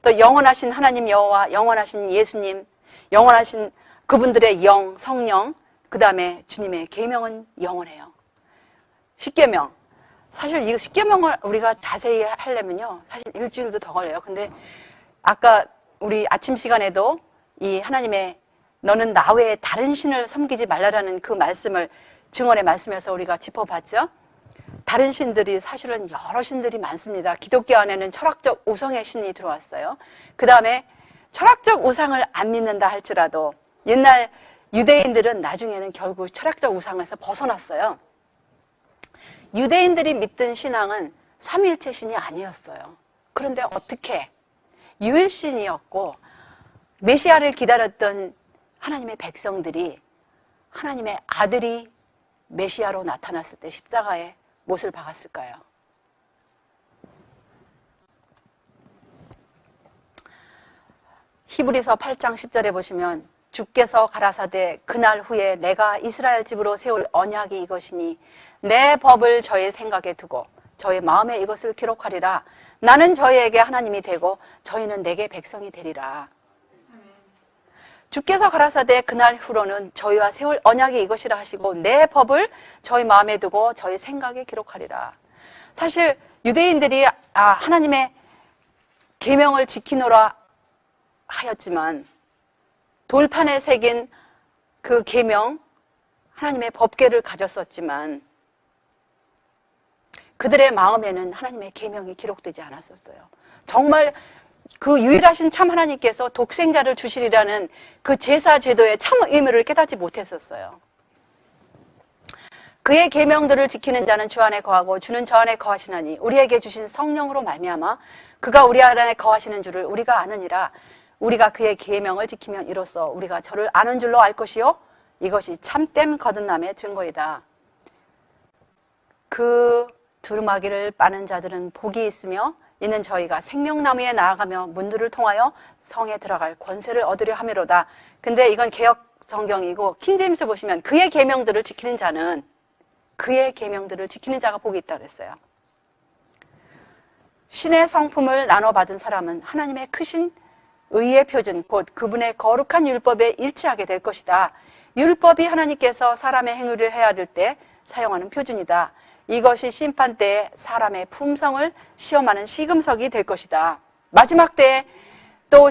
또 영원하신 하나님 여호와, 영원하신 예수님, 영원하신 그분들의 영, 성령, 그 다음에 주님의 계명은 영원해요. 십계명. 사실 이 십계명을 우리가 자세히 하려면요, 사실 일주일도 더 걸려요. 근데 아까 우리 아침 시간에도 이 하나님의 너는 나 외에 다른 신을 섬기지 말라라는 그 말씀을 증언의 말씀에서 우리가 짚어봤죠. 다른 신들이 사실은 여러 신들이 많습니다. 기독교 안에는 철학적 우상의 신이 들어왔어요. 그 다음에 철학적 우상을 안 믿는다 할지라도 옛날 유대인들은 나중에는 결국 철학적 우상에서 벗어났어요. 유대인들이 믿던 신앙은 삼위일체 신이 아니었어요. 그런데 어떻게 유일신이었고 메시아를 기다렸던 하나님의 백성들이 하나님의 아들이 메시아로 나타났을 때 십자가에 못을 박았을까요? 히브리서 8장 10절에 보시면 주께서 가라사대 그날 후에 내가 이스라엘 집으로 세울 언약이 이것이니 내 법을 저의 생각에 두고 저의 마음에 이것을 기록하리라. 나는 저희에게 하나님이 되고 저희는 내게 백성이 되리라. 주께서 가라사대 그날 후로는 저희와 세울 언약이 이것이라 하시고 내 법을 저희 마음에 두고 저희 생각에 기록하리라. 사실 유대인들이 하나님의 계명을 지키노라 하였지만 돌판에 새긴 그 계명, 하나님의 법궤를 가졌었지만 그들의 마음에는 하나님의 계명이 기록되지 않았었어요. 정말 그 유일하신 참 하나님께서 독생자를 주시리라는 그 제사 제도의 참 의미를 깨닫지 못했었어요. 그의 계명들을 지키는 자는 주 안에 거하고 주는 저 안에 거하시나니 우리에게 주신 성령으로 말미암아 그가 우리 안에 거하시는 줄을 우리가 아느니라. 우리가 그의 계명을 지키면 이로써 우리가 저를 아는 줄로 알 것이요 이것이 참된 거듭남의 증거이다. 그 두루마기를 빠는 자들은 복이 있으며 이는 저희가 생명나무에 나아가며 문들을 통하여 성에 들어갈 권세를 얻으려 함이로다. 근데 이건 개역 성경이고 킹제임스 보시면 그의 계명들을 지키는 자는 그의 계명들을 지키는 자가 복이 있다고 했어요. 신의 성품을 나눠 받은 사람은 하나님의 크신 의의 표준 곧 그분의 거룩한 율법에 일치하게 될 것이다. 율법이 하나님께서 사람의 행위를 헤아릴 때 사용하는 표준이다. 이것이 심판 때에 사람의 품성을 시험하는 시금석이 될 것이다. 마지막 때에 또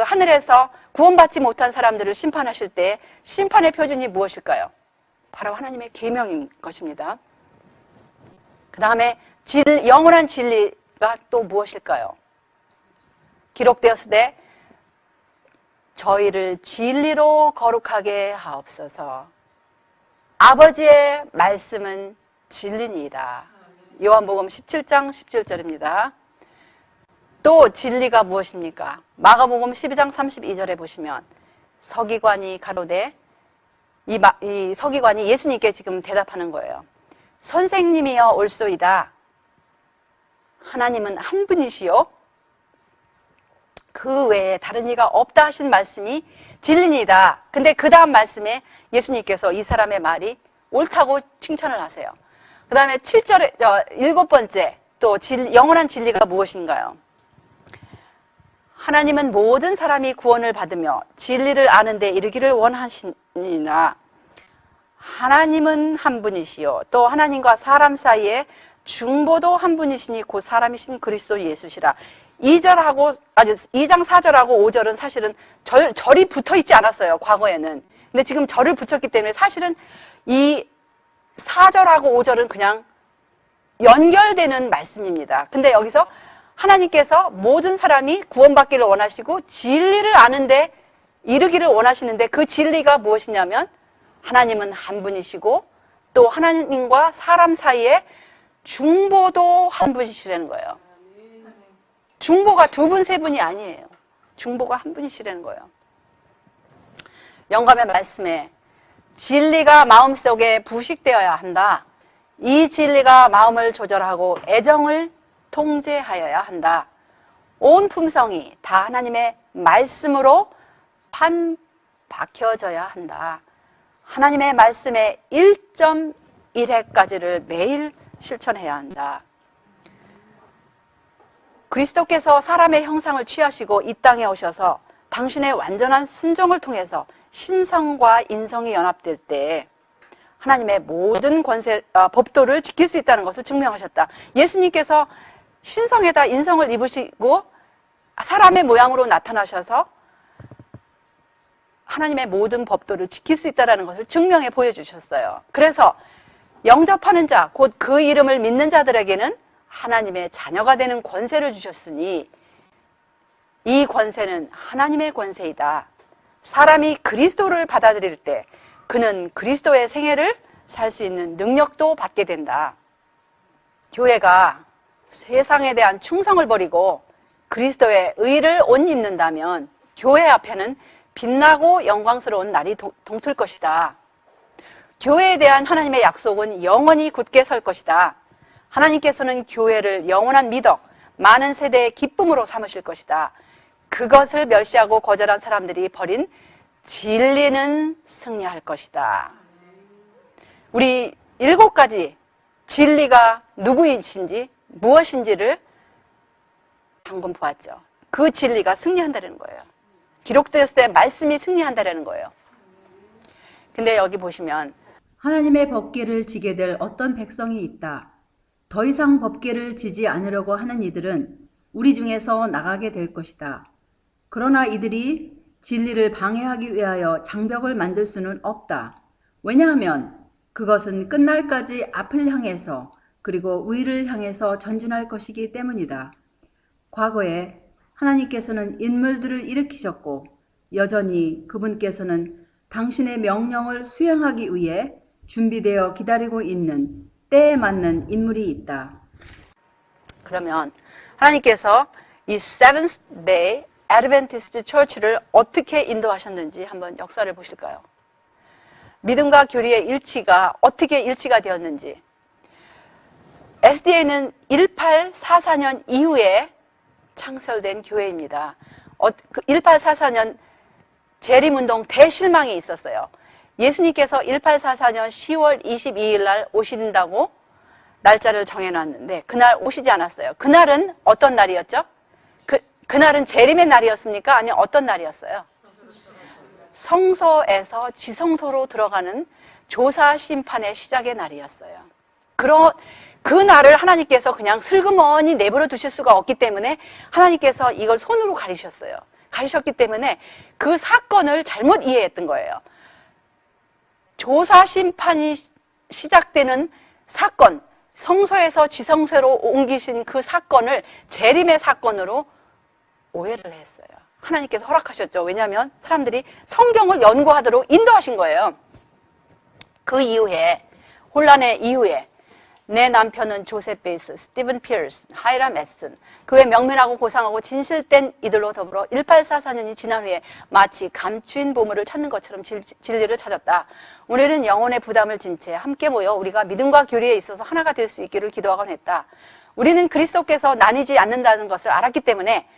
하늘에서 구원받지 못한 사람들을 심판하실 때 심판의 표준이 무엇일까요? 바로 하나님의 계명인 것입니다. 그 다음에 영원한 진리가 또 무엇일까요? 기록되었을 때 저희를 진리로 거룩하게 하옵소서. 아버지의 말씀은 진리니이다. 요한복음 17장 17절입니다. 또 진리가 무엇입니까? 마가복음 12장 32절에 보시면 서기관이 가로되 이 서기관이 예수님께 지금 대답하는 거예요. 선생님이여 올소이다. 하나님은 한 분이시요 그 외에 다른 이가 없다 하신 말씀이 진리니이다. 근데 그 다음 말씀에 예수님께서 이 사람의 말이 옳다고 칭찬을 하세요. 그 다음에 7절에 7번째 또 영원한 진리가 무엇인가요? 하나님은 모든 사람이 구원을 받으며 진리를 아는 데 이르기를 원하시니라. 하나님은 한 분이시요 또 하나님과 사람 사이에 중보도 한 분이시니 곧 사람이신 그리스도 예수시라. 2장 4절하고 5절은 사실은 절이 붙어 있지 않았어요. 과거에는. 근데 지금 절을 붙였기 때문에 사실은 이 4절하고 5절은 그냥 연결되는 말씀입니다. 근데 여기서 하나님께서 모든 사람이 구원받기를 원하시고 진리를 아는데 이르기를 원하시는데 그 진리가 무엇이냐면 하나님은 한 분이시고 또 하나님과 사람 사이에 중보도 한 분이시라는 거예요. 중보가 두 분, 세 분이 아니에요. 중보가 한 분이시라는 거예요. 영감의 말씀에 진리가 마음속에 부식되어야 한다. 이 진리가 마음을 조절하고 애정을 통제하여야 한다. 온 품성이 다 하나님의 말씀으로 박혀져야 한다. 하나님의 말씀의 1.1회까지를 매일 실천해야 한다. 그리스도께서 사람의 형상을 취하시고 이 땅에 오셔서 당신의 완전한 순종을 통해서 신성과 인성이 연합될 때 하나님의 모든 법도를 지킬 수 있다는 것을 증명하셨다. 예수님께서 신성에다 인성을 입으시고 사람의 모양으로 나타나셔서 하나님의 모든 법도를 지킬 수 있다는 것을 증명해 보여주셨어요. 그래서 영접하는 자, 곧 그 이름을 믿는 자들에게는 하나님의 자녀가 되는 권세를 주셨으니 이 권세는 하나님의 권세이다. 사람이 그리스도를 받아들일 때 그는 그리스도의 생애를 살 수 있는 능력도 받게 된다. 교회가 세상에 대한 충성을 버리고 그리스도의 의를 옷 입는다면 교회 앞에는 빛나고 영광스러운 날이 동틀 것이다. 교회에 대한 하나님의 약속은 영원히 굳게 설 것이다. 하나님께서는 교회를 영원한 미덕, 많은 세대의 기쁨으로 삼으실 것이다. 그것을 멸시하고 거절한 사람들이 버린 진리는 승리할 것이다. 우리 7가지 진리가 누구이신지 무엇인지를 방금 보았죠. 그 진리가 승리한다는 거예요. 기록되었을 때 말씀이 승리한다는 거예요. 근데 여기 보시면 하나님의 법궤를 지게 될 어떤 백성이 있다. 더 이상 법궤를 지지 않으려고 하는 이들은 우리 중에서 나가게 될 것이다. 그러나 이들이 진리를 방해하기 위하여 장벽을 만들 수는 없다. 왜냐하면 그것은 끝날까지 앞을 향해서 그리고 위를 향해서 전진할 것이기 때문이다. 과거에 하나님께서는 인물들을 일으키셨고 여전히 그분께서는 당신의 명령을 수행하기 위해 준비되어 기다리고 있는 때에 맞는 인물이 있다. 그러면 하나님께서 이 Seventh Day Adventist Church를 어떻게 인도하셨는지 한번 역사를 보실까요? 믿음과 교리의 일치가 어떻게 일치가 되었는지. SDA는 1844년 이후에 창설된 교회입니다. 1844년 재림운동 대실망이 있었어요. 예수님께서 1844년 10월 22일 날 오신다고 날짜를 정해놨는데 그날 오시지 않았어요. 그날은 어떤 날이었죠? 그날은 재림의 날이었습니까? 아니면 어떤 날이었어요? 성소에서 지성소로 들어가는 조사 심판의 시작의 날이었어요. 그 날을 하나님께서 그냥 슬그머니 내버려 두실 수가 없기 때문에 하나님께서 이걸 손으로 가리셨어요. 가리셨기 때문에 그 사건을 잘못 이해했던 거예요. 조사 심판이 시작되는 사건, 성소에서 지성소로 옮기신 그 사건을 재림의 사건으로 오해를 했어요. 하나님께서 허락하셨죠. 왜냐하면 사람들이 성경을 연구하도록 인도하신 거예요. 그 이후에, 혼란의 이후에 내 남편은 조셉 베이스, 스티븐 피어스, 하이람 에슨, 그의 명면하고 고상하고 진실된 이들로 더불어 1844년이 지난 후에 마치 감추인 보물을 찾는 것처럼 진리를 찾았다. 우리는 영혼의 부담을 진 채 함께 모여 우리가 믿음과 교리에 있어서 하나가 될 수 있기를 기도하곤 했다. 우리는 그리스도께서 나뉘지 않는다는 것을 알았기 때문에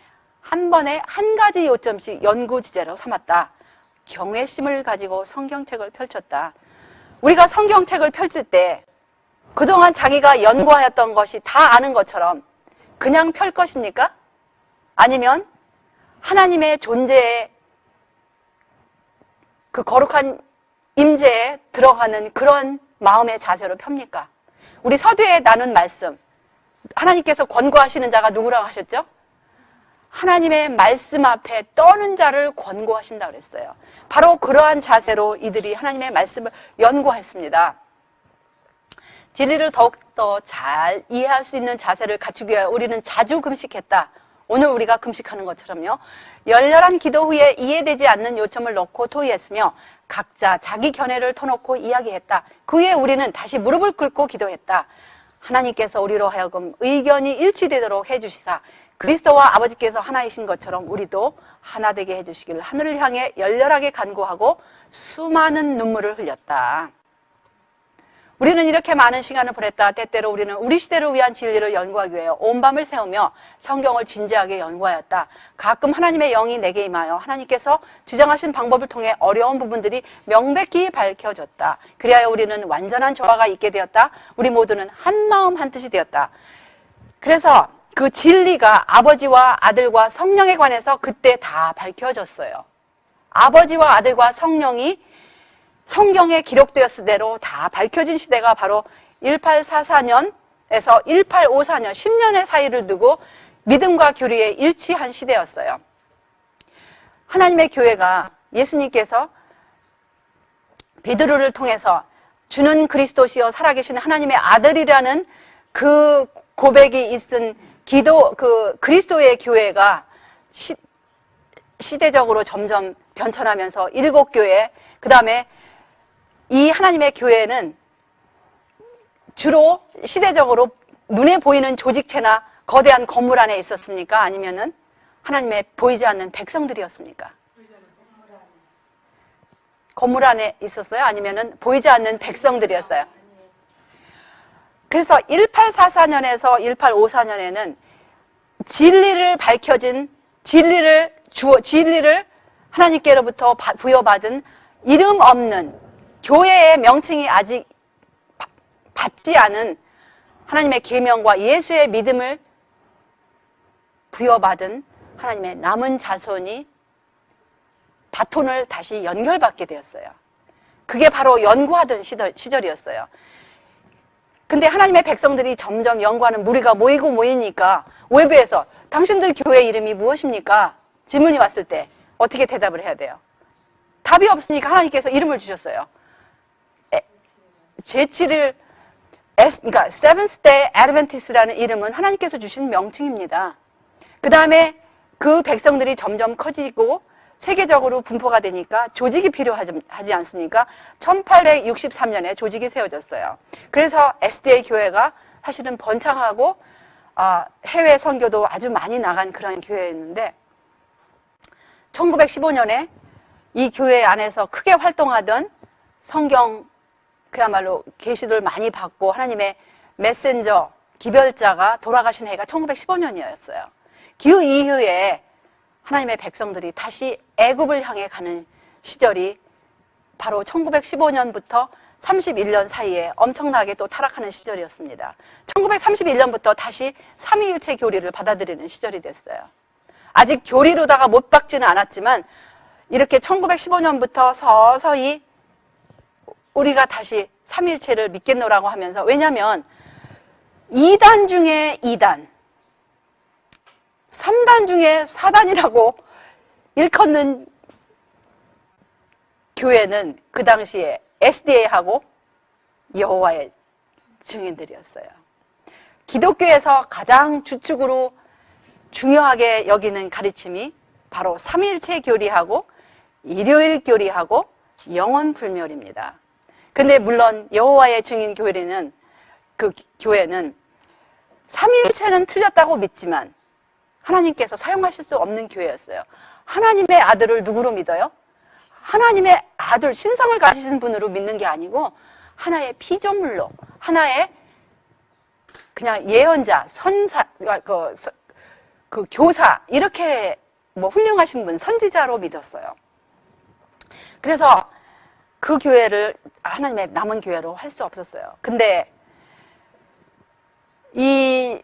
한 번에 한 가지 요점씩 연구 주제로 삼았다. 경외심을 가지고 성경책을 펼쳤다. 우리가 성경책을 펼칠 때 그동안 자기가 연구하였던 것이 다 아는 것처럼 그냥 펼 것입니까? 아니면 하나님의 존재에 그 거룩한 임재에 들어가는 그런 마음의 자세로 펴니까? 우리 서두에 나눈 말씀, 하나님께서 권고하시는 자가 누구라고 하셨죠? 하나님의 말씀 앞에 떠는 자를 권고하신다고 그랬어요. 바로 그러한 자세로 이들이 하나님의 말씀을 연구했습니다. 진리를 더욱더 잘 이해할 수 있는 자세를 갖추기 위해 우리는 자주 금식했다. 오늘 우리가 금식하는 것처럼요. 열렬한 기도 후에 이해되지 않는 요점을 놓고 토의했으며 각자 자기 견해를 터놓고 이야기했다. 그 후에 우리는 다시 무릎을 꿇고 기도했다. 하나님께서 우리로 하여금 의견이 일치되도록 해주시사 그리스도와 아버지께서 하나이신 것처럼 우리도 하나 되게 해주시기를 하늘을 향해 열렬하게 간구하고 수많은 눈물을 흘렸다. 우리는 이렇게 많은 시간을 보냈다. 때때로 우리는 우리 시대를 위한 진리를 연구하기 위해 온 밤을 새우며 성경을 진지하게 연구하였다. 가끔 하나님의 영이 내게 임하여 하나님께서 지정하신 방법을 통해 어려운 부분들이 명백히 밝혀졌다. 그리하여 우리는 완전한 조화가 있게 되었다. 우리 모두는 한 마음 한 뜻이 되었다. 그래서 그 진리가 아버지와 아들과 성령에 관해서 그때 다 밝혀졌어요. 아버지와 아들과 성령이 성경에 기록되었을 대로 다 밝혀진 시대가 바로 1844년에서 1854년 10년의 사이를 두고 믿음과 교리에 일치한 시대였어요. 하나님의 교회가 예수님께서 베드로를 통해서 주는 그리스도시요 살아계신 하나님의 아들이라는 그 고백이 있은 그리스도의 교회가 시대적으로 점점 변천하면서 7교회, 그 다음에 이 하나님의 교회는 주로 시대적으로 눈에 보이는 조직체나 거대한 건물 안에 있었습니까? 아니면은 하나님의 보이지 않는 백성들이었습니까? 건물 안에 있었어요? 아니면은 보이지 않는 백성들이었어요? 그래서 1844년에서 1854년에는 진리를 밝혀진 진리를 하나님께로부터 부여받은 이름 없는 교회의 명칭이 아직 받지 않은 하나님의 계명과 예수의 믿음을 부여받은 하나님의 남은 자손이 바톤을 다시 연결받게 되었어요. 그게 바로 연구하던 시절이었어요. 근데 하나님의 백성들이 점점 연구하는 무리가 모이니까 외부에서 당신들 교회 이름이 무엇입니까? 질문이 왔을 때 어떻게 대답을 해야 돼요? 답이 없으니까 하나님께서 이름을 주셨어요. 그러니까 Seventh Day Adventist라는 이름은 하나님께서 주신 명칭입니다. 그 다음에 그 백성들이 점점 커지고 세계적으로 분포가 되니까 조직이 필요하지 않습니까? 1863년에 조직이 세워졌어요. 그래서 SDA 교회가 사실은 번창하고 해외 선교도 아주 많이 나간 그런 교회였는데 1915년에 이 교회 안에서 크게 활동하던 성경 그야말로 계시를 많이 받고 하나님의 메신저 기별자가 돌아가신 해가 1915년이었어요. 그 이후에 하나님의 백성들이 다시 애굽을 향해 가는 시절이 바로 1915년부터 31년 사이에 엄청나게 또 타락하는 시절이었습니다. 1931년부터 다시 삼위일체 교리를 받아들이는 시절이 됐어요. 아직 교리로다가 못 박지는 않았지만 이렇게 1915년부터 서서히 우리가 다시 삼위일체를 믿겠노라고 하면서, 왜냐하면 2단 중에 2단, 3단 중에 4단이라고 일컫는 교회는 그 당시에 SDA하고 여호와의 증인들이었어요. 기독교에서 가장 주축으로 중요하게 여기는 가르침이 바로 삼위일체 교리하고 일요일 교리하고 영원불멸입니다. 근데 물론 여호와의 증인 교회는 그 교회는 삼위일체는 틀렸다고 믿지만 하나님께서 사용하실 수 없는 교회였어요. 하나님의 아들을 누구로 믿어요? 하나님의 아들, 신성을 가지신 분으로 믿는 게 아니고 하나의 피조물로, 하나의 그냥 예언자, 선사, 그 교사, 이렇게 뭐 훌륭하신 분, 선지자로 믿었어요. 그래서 그 교회를 하나님의 남은 교회로 할 수 없었어요. 근데 이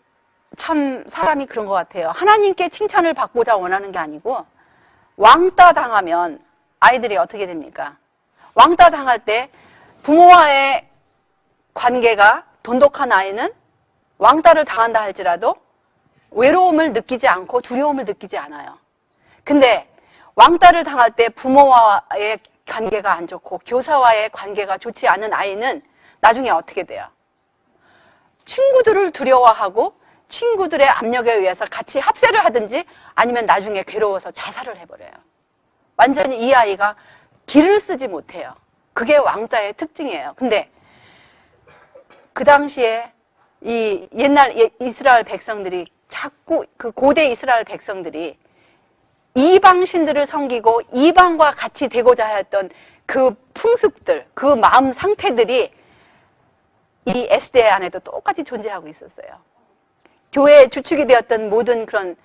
참 사람이 그런 것 같아요. 하나님께 칭찬을 받고자 원하는 게 아니고 왕따 당하면 아이들이 어떻게 됩니까? 왕따 당할 때 부모와의 관계가 돈독한 아이는 왕따를 당한다 할지라도 외로움을 느끼지 않고 두려움을 느끼지 않아요. 근데 왕따를 당할 때 부모와의 관계가 안 좋고 교사와의 관계가 좋지 않은 아이는 나중에 어떻게 돼요? 친구들을 두려워하고 친구들의 압력에 의해서 같이 합세를 하든지 아니면 나중에 괴로워서 자살을 해버려요. 완전히 이 아이가 길을 쓰지 못해요. 그게 왕따의 특징이에요. 근데 그 당시에 이 옛날 이스라엘 백성들이 자꾸 그 고대 이스라엘 백성들이 이방 신들을 섬기고 이방과 같이 되고자 하였던 그 풍습들, 그 마음 상태들이 이 SDA 안에도 똑같이 존재하고 있었어요. 교회의 주축이 되었던 모든 그런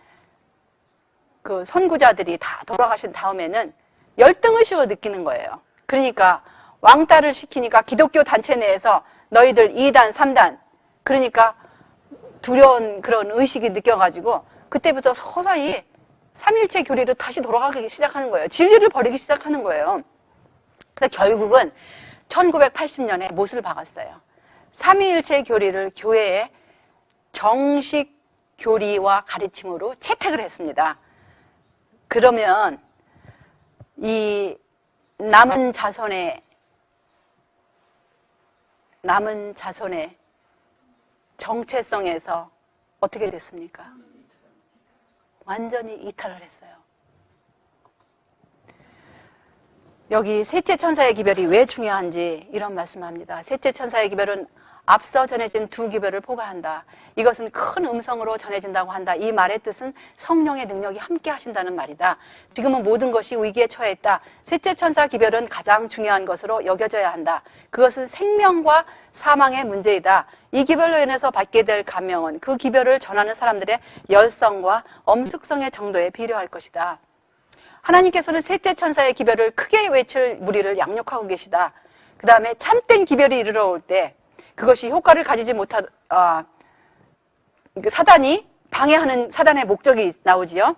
그 선구자들이 다 돌아가신 다음에는 열등의식을 느끼는 거예요. 그러니까 왕따를 시키니까 기독교 단체 내에서 너희들 2단, 3단, 그러니까 두려운 그런 의식이 느껴가지고 그때부터 서서히 삼일체 교리로 다시 돌아가기 시작하는 거예요. 진리를 버리기 시작하는 거예요. 그래서 결국은 1980년에 못을 박았어요. 삼위일체 교리를 교회의 정식 교리와 가르침으로 채택을 했습니다. 그러면 이 남은 자손의 정체성에서 어떻게 됐습니까? 완전히 이탈을 했어요. 여기 셋째 천사의 기별이 왜 중요한지 이런 말씀합니다. 셋째 천사의 기별은 앞서 전해진 두 기별을 포괄한다. 이것은 큰 음성으로 전해진다고 한다. 이 말의 뜻은 성령의 능력이 함께 하신다는 말이다. 지금은 모든 것이 위기에 처해 있다. 셋째 천사 기별은 가장 중요한 것으로 여겨져야 한다. 그것은 생명과 사망의 문제이다. 이 기별로 인해서 받게 될 감명은 그 기별을 전하는 사람들의 열성과 엄숙성의 정도에 비례할 것이다. 하나님께서는 셋째 천사의 기별을 크게 외칠 무리를 양육하고 계시다. 그 다음에 참된 기별이 이르러 올 때 그것이 효과를 가지지 못한 사단이 방해하는 사단의 목적이 나오지요.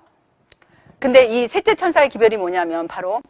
근데 이 셋째 천사의 기별이 뭐냐면 바로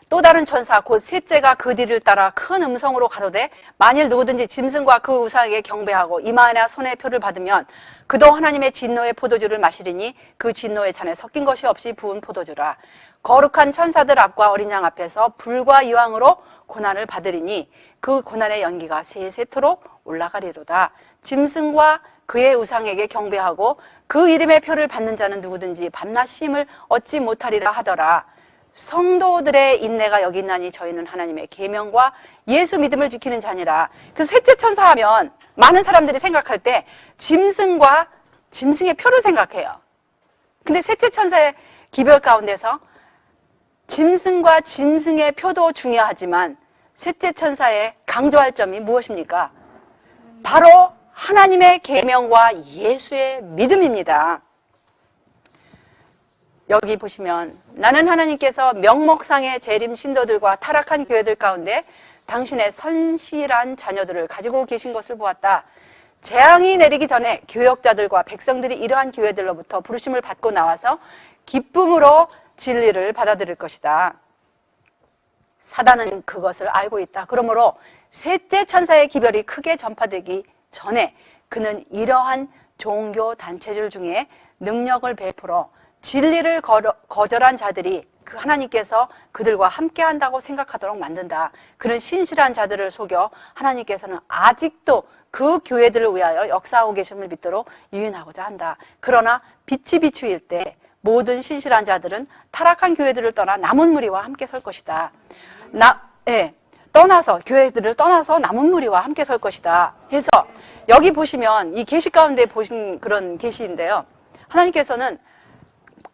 또 다른 천사 곧 셋째가 그 뒤를 따라 큰 음성으로 가로되 만일 누구든지 짐승과 그 우상에게 경배하고 이마나 손에 표를 받으면 그도 하나님의 진노의 포도주를 마시리니 그 진노의 잔에 섞인 것이 없이 부은 포도주라. 거룩한 천사들 앞과 어린 양 앞에서 불과 유황으로 고난을 받으리니 그 고난의 연기가 세세토록 올라가리로다. 짐승과 그의 우상에게 경배하고 그 이름의 표를 받는 자는 누구든지 밤낮 쉼을 얻지 못하리라 하더라. 성도들의 인내가 여기 있나니 저희는 하나님의 계명과 예수 믿음을 지키는 자니라. 그래서 셋째 천사 하면 많은 사람들이 생각할 때 짐승과 짐승의 표를 생각해요. 근데 셋째 천사의 기별 가운데서 짐승과 짐승의 표도 중요하지만 셋째 천사의 강조할 점이 무엇입니까? 바로 하나님의 계명과 예수의 믿음입니다. 여기 보시면 나는 하나님께서 명목상의 재림 신도들과 타락한 교회들 가운데 당신의 선실한 자녀들을 가지고 계신 것을 보았다. 재앙이 내리기 전에 교역자들과 백성들이 이러한 교회들로부터 부르심을 받고 나와서 기쁨으로 진리를 받아들일 것이다. 사단은 그것을 알고 있다. 그러므로 셋째 천사의 기별이 크게 전파되기 전에 그는 이러한 종교 단체들 중에 능력을 베풀어 진리를 거절한 자들이 그 하나님께서 그들과 함께 한다고 생각하도록 만든다. 그런 신실한 자들을 속여 하나님께서는 아직도 그 교회들을 위하여 역사하고 계심을 믿도록 유인하고자 한다. 그러나 빛이 비추일 때 모든 신실한 자들은 타락한 교회들을 떠나 남은 무리와 함께 설 것이다. 떠나서 교회들을 떠나서 남은 무리와 함께 설 것이다. 그래서 여기 보시면 이 계시 가운데 보신 그런 계시인데요. 하나님께서는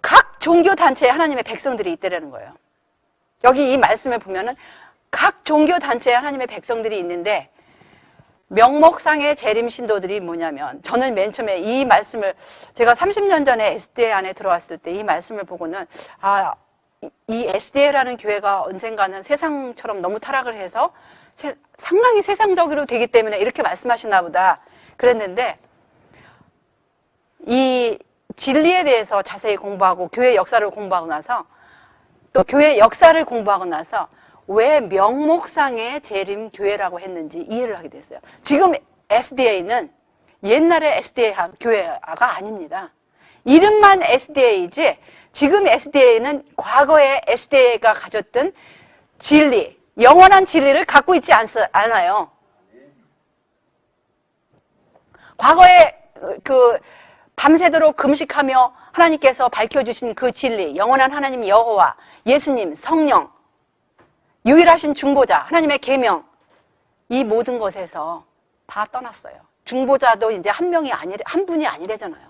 각 종교 단체에 하나님의 백성들이 있다라는 거예요. 여기 이 말씀을 보면은 각 종교 단체에 하나님의 백성들이 있는데 명목상의 재림 신도들이 뭐냐면 저는 맨 처음에 이 말씀을 제가 30년 전에 SDA 안에 들어왔을 때 이 말씀을 보고는 이 SDA라는 교회가 언젠가는 세상처럼 너무 타락을 해서 상당히 세상적으로 되기 때문에 이렇게 말씀하시나 보다 그랬는데 이 진리에 대해서 자세히 공부하고 교회 역사를 공부하고 나서 또 교회 역사를 공부하고 나서 왜 명목상의 재림 교회라고 했는지 이해를 하게 됐어요. 지금 SDA는 옛날의 SDA 교회가 아닙니다. 이름만 SDA이지 지금 SDA는 과거의 SDA가 가졌던 진리, 영원한 진리를 갖고 있지 않아요. 과거에 밤새도록 금식하며 하나님께서 밝혀주신 그 진리, 영원한 하나님 여호와, 예수님, 성령, 유일하신 중보자, 하나님의 계명, 이 모든 것에서 다 떠났어요. 중보자도 이제 한 분이 아니래잖아요.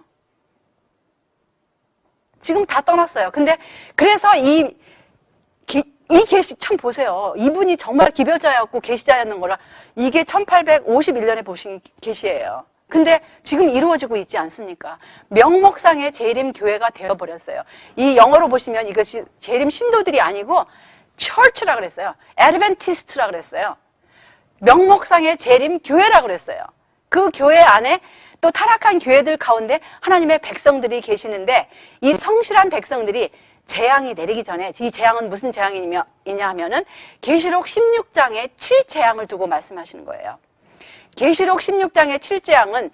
지금 다 떠났어요. 근데 그래서 이 계시 참 보세요. 이분이 정말 기별자였고 계시자였는 거라 이게 1851년에 보신 계시예요. 근데 지금 이루어지고 있지 않습니까? 명목상의 재림 교회가 되어버렸어요. 이 영어로 보시면 이것이 재림 신도들이 아니고 church라 그랬어요. adventist라 그랬어요. 명목상의 재림 교회라 그랬어요. 그 교회 안에 또 타락한 교회들 가운데 하나님의 백성들이 계시는데 이 성실한 백성들이 재앙이 내리기 전에 이 재앙은 무슨 재앙이냐 하면은 계시록 16장에 7재앙을 두고 말씀하시는 거예요. 계시록 16장의 7재앙은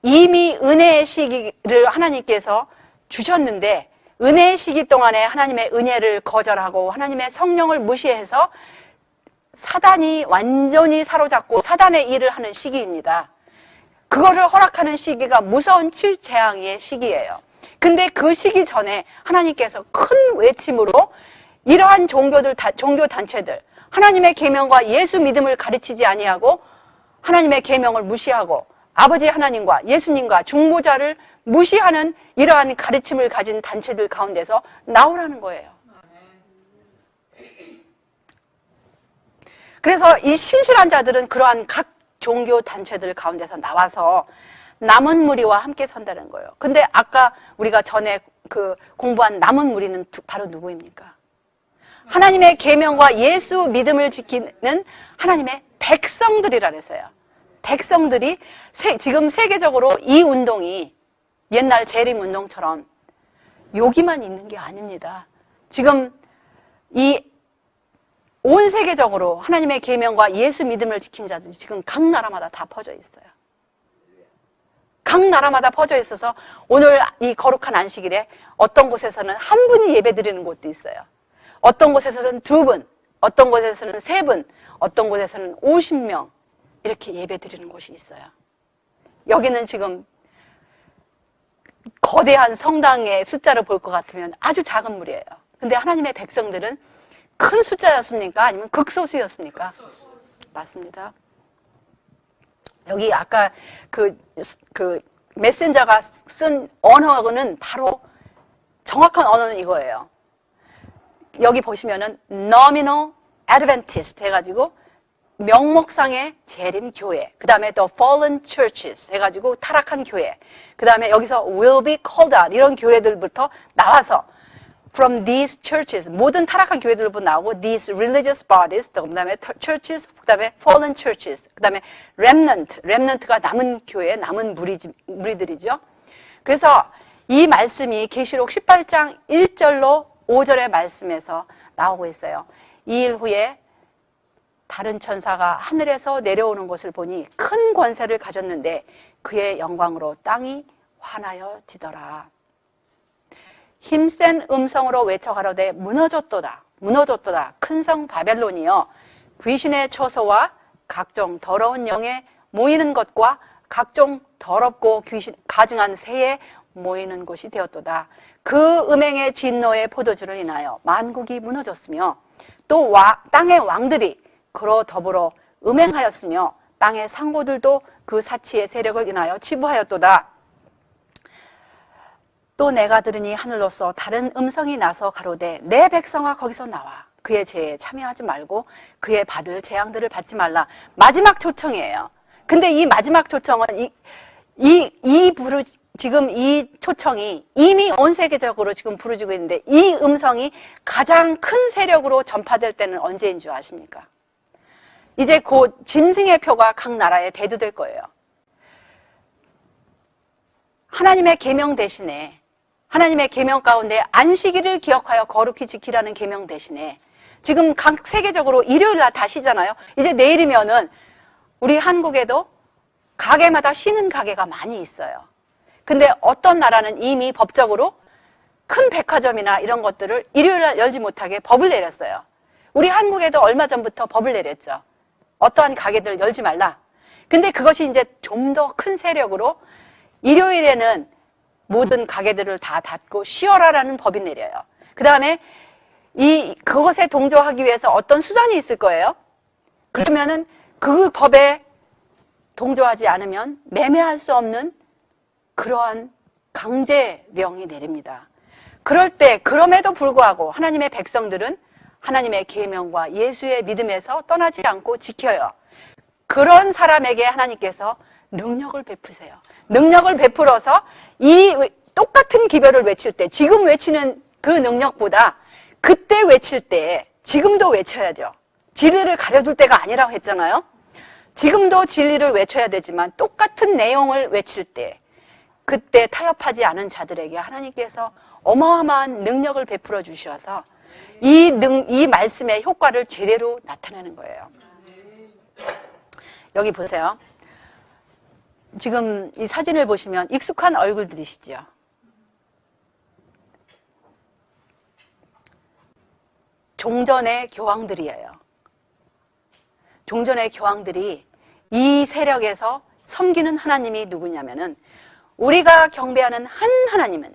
이미 은혜의 시기를 하나님께서 주셨는데 은혜의 시기 동안에 하나님의 은혜를 거절하고 하나님의 성령을 무시해서 사단이 완전히 사로잡고 사단의 일을 하는 시기입니다. 그거를 허락하는 시기가 무서운 7재앙의 시기예요. 근데 그 시기 전에 하나님께서 큰 외침으로 이러한 종교 단체들, 하나님의 계명과 예수 믿음을 가르치지 아니하고 하나님의 계명을 무시하고 아버지 하나님과 예수님과 중보자를 무시하는 이러한 가르침을 가진 단체들 가운데서 나오라는 거예요. 그래서 이 신실한 자들은 그러한 각 종교 단체들 가운데서 나와서 남은 무리와 함께 선다는 거예요. 근데 아까 우리가 전에 공부한 남은 무리는 바로 누구입니까? 하나님의 계명과 예수 믿음을 지키는 하나님의 백성들이라 그랬어요. 백성들이 지금 세계적으로 이 운동이 옛날 재림 운동처럼 여기만 있는 게 아닙니다. 지금 온 세계적으로 하나님의 계명과 예수 믿음을 지킨 자들이 지금 각 나라마다 다 퍼져 있어요. 각 나라마다 퍼져 있어서 오늘 이 거룩한 안식일에 어떤 곳에서는 한 분이 예배 드리는 곳도 있어요. 어떤 곳에서는 2분, 어떤 곳에서는 3분, 어떤 곳에서는 50명 이렇게 예배 드리는 곳이 있어요. 여기는 지금 거대한 성당의 숫자를 볼 것 같으면 아주 작은 무리예요. 근데 하나님의 백성들은 큰 숫자였습니까? 아니면 극소수였습니까? 맞습니다. 여기 아까 그 메신저가 쓴 언어는 바로 정확한 언어는 이거예요. 여기 보시면은 nominal Adventist 해가지고 명목상의 재림교회, 그 다음에 the fallen churches 해가지고 타락한 교회, 그 다음에 여기서 will be called out 이런 교회들부터 나와서 from these churches 모든 타락한 교회들부터 나오고 these religious bodies, 그 다음에 churches, 그 다음에 fallen churches, 그 다음에 remnant가 남은 교회, 남은 무리들이죠. 그래서 이 말씀이 계시록 18장 1절로 5절의 말씀에서 나오고 있어요. 이 일 후에 다른 천사가 하늘에서 내려오는 것을 보니 큰 권세를 가졌는데 그의 영광으로 땅이 환하여지더라. 힘센 음성으로 외쳐 가로되 무너졌도다 무너졌도다 큰 성 바벨론이여 귀신의 처소와 각종 더러운 영에 모이는 것과 각종 더럽고 귀신 가증한 새에 모이는 곳이 되었도다. 그 음행의 진노의 포도주를 인하여 만국이 무너졌으며 또 땅의 왕들이 그로 더불어 음행하였으며 땅의 상고들도 그 사치의 세력을 인하여 치부하였도다. 또 내가 들으니 하늘로서 다른 음성이 나서 가로되 내 백성아 거기서 나와 그의 죄에 참여하지 말고 그의 받을 재앙들을 받지 말라. 마지막 초청이에요. 근데 이 마지막 초청은 지금 이 초청이 이미 온 세계적으로 지금 부르짖고 있는데 이 음성이 가장 큰 세력으로 전파될 때는 언제인 줄 아십니까? 이제 곧 짐승의 표가 각 나라에 대두될 거예요. 하나님의 계명 대신에 하나님의 계명 가운데 안식일을 기억하여 거룩히 지키라는 계명 대신에 지금 각 세계적으로 일요일 날 다 쉬잖아요. 이제 내일이면은 우리 한국에도 가게마다 쉬는 가게가 많이 있어요. 근데 어떤 나라는 이미 법적으로 큰 백화점이나 이런 것들을 일요일 날 열지 못하게 법을 내렸어요. 우리 한국에도 얼마 전부터 법을 내렸죠. 어떠한 가게들 열지 말라. 근데 그것이 이제 좀 더 큰 세력으로 일요일에는 모든 가게들을 다 닫고 쉬어라라는 법이 내려요. 그 다음에 그것에 동조하기 위해서 어떤 수단이 있을 거예요. 그러면은 그 법에 동조하지 않으면 매매할 수 없는 그러한 강제령이 내립니다. 그럴 때 그럼에도 불구하고 하나님의 백성들은 하나님의 계명과 예수의 믿음에서 떠나지 않고 지켜요. 그런 사람에게 하나님께서 능력을 베푸세요. 능력을 베풀어서 이 똑같은 기별을 외칠 때 지금 외치는 그 능력보다 그때 외칠 때 지금도 외쳐야죠. 진리를 가려줄 때가 아니라고 했잖아요. 지금도 진리를 외쳐야 되지만 똑같은 내용을 외칠 때 그때 타협하지 않은 자들에게 하나님께서 어마어마한 능력을 베풀어 주셔서 이 말씀의 효과를 제대로 나타내는 거예요. 여기 보세요. 지금 이 사진을 보시면 익숙한 얼굴들이시죠. 종전의 교황들이에요. 종전의 교황들이 이 세력에서 섬기는 하나님이 누구냐면은 우리가 경배하는 한 하나님은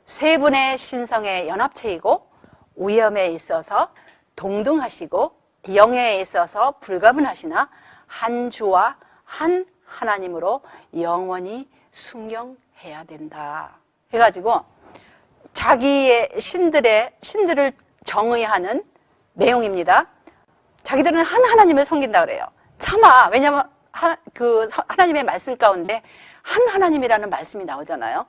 세 분의 신성의 연합체이고 오염에 있어서 동등하시고 영예에 있어서 불가분하시나 한 주와 한 하나님으로 영원히 순경해야 된다. 해가지고 자기의 신들을 정의하는 내용입니다. 자기들은 한 하나님을 섬긴다 그래요. 차마 왜냐하면 하나님의 말씀 가운데 한 하나님이라는 말씀이 나오잖아요.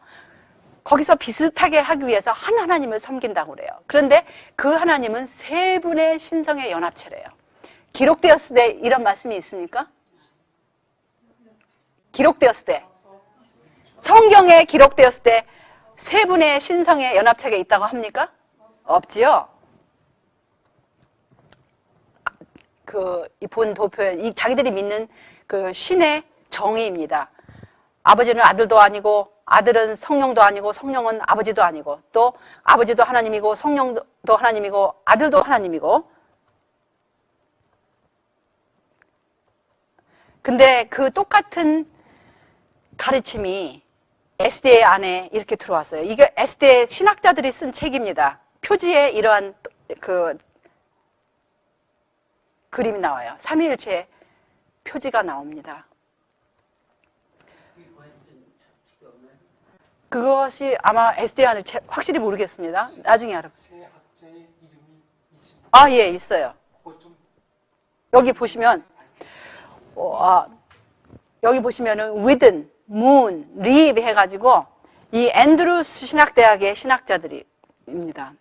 거기서 비슷하게 하기 위해서 한 하나님을 섬긴다고 그래요. 그런데 그 하나님은 세 분의 신성의 연합체래요. 기록되었을 때 이런 말씀이 있습니까? 기록되었을 때 성경에 기록되었을 때 세 분의 신성의 연합체가 있다고 합니까? 없지요. 이 본 도표에 자기들이 믿는 그 신의 정의입니다. 아버지는 아들도 아니고 아들은 성령도 아니고 성령은 아버지도 아니고 또 아버지도 하나님이고 성령도 하나님이고 아들도 하나님이고. 근데 그 똑같은 가르침이 SDA 안에 이렇게 들어왔어요. 이게 SDA 신학자들이 쓴 책입니다. 표지에 이러한 그 그림이 나와요. 삼위일체 표지가 나옵니다. 그것이 아마 SDA 안에 확실히 모르겠습니다. 나중에 알아보세요. 아, 예, 있어요. 여기 보시면 여기 보시면은 within, moon, live 해가지고 이 앤드루스 신학대학의 신학자들입니다.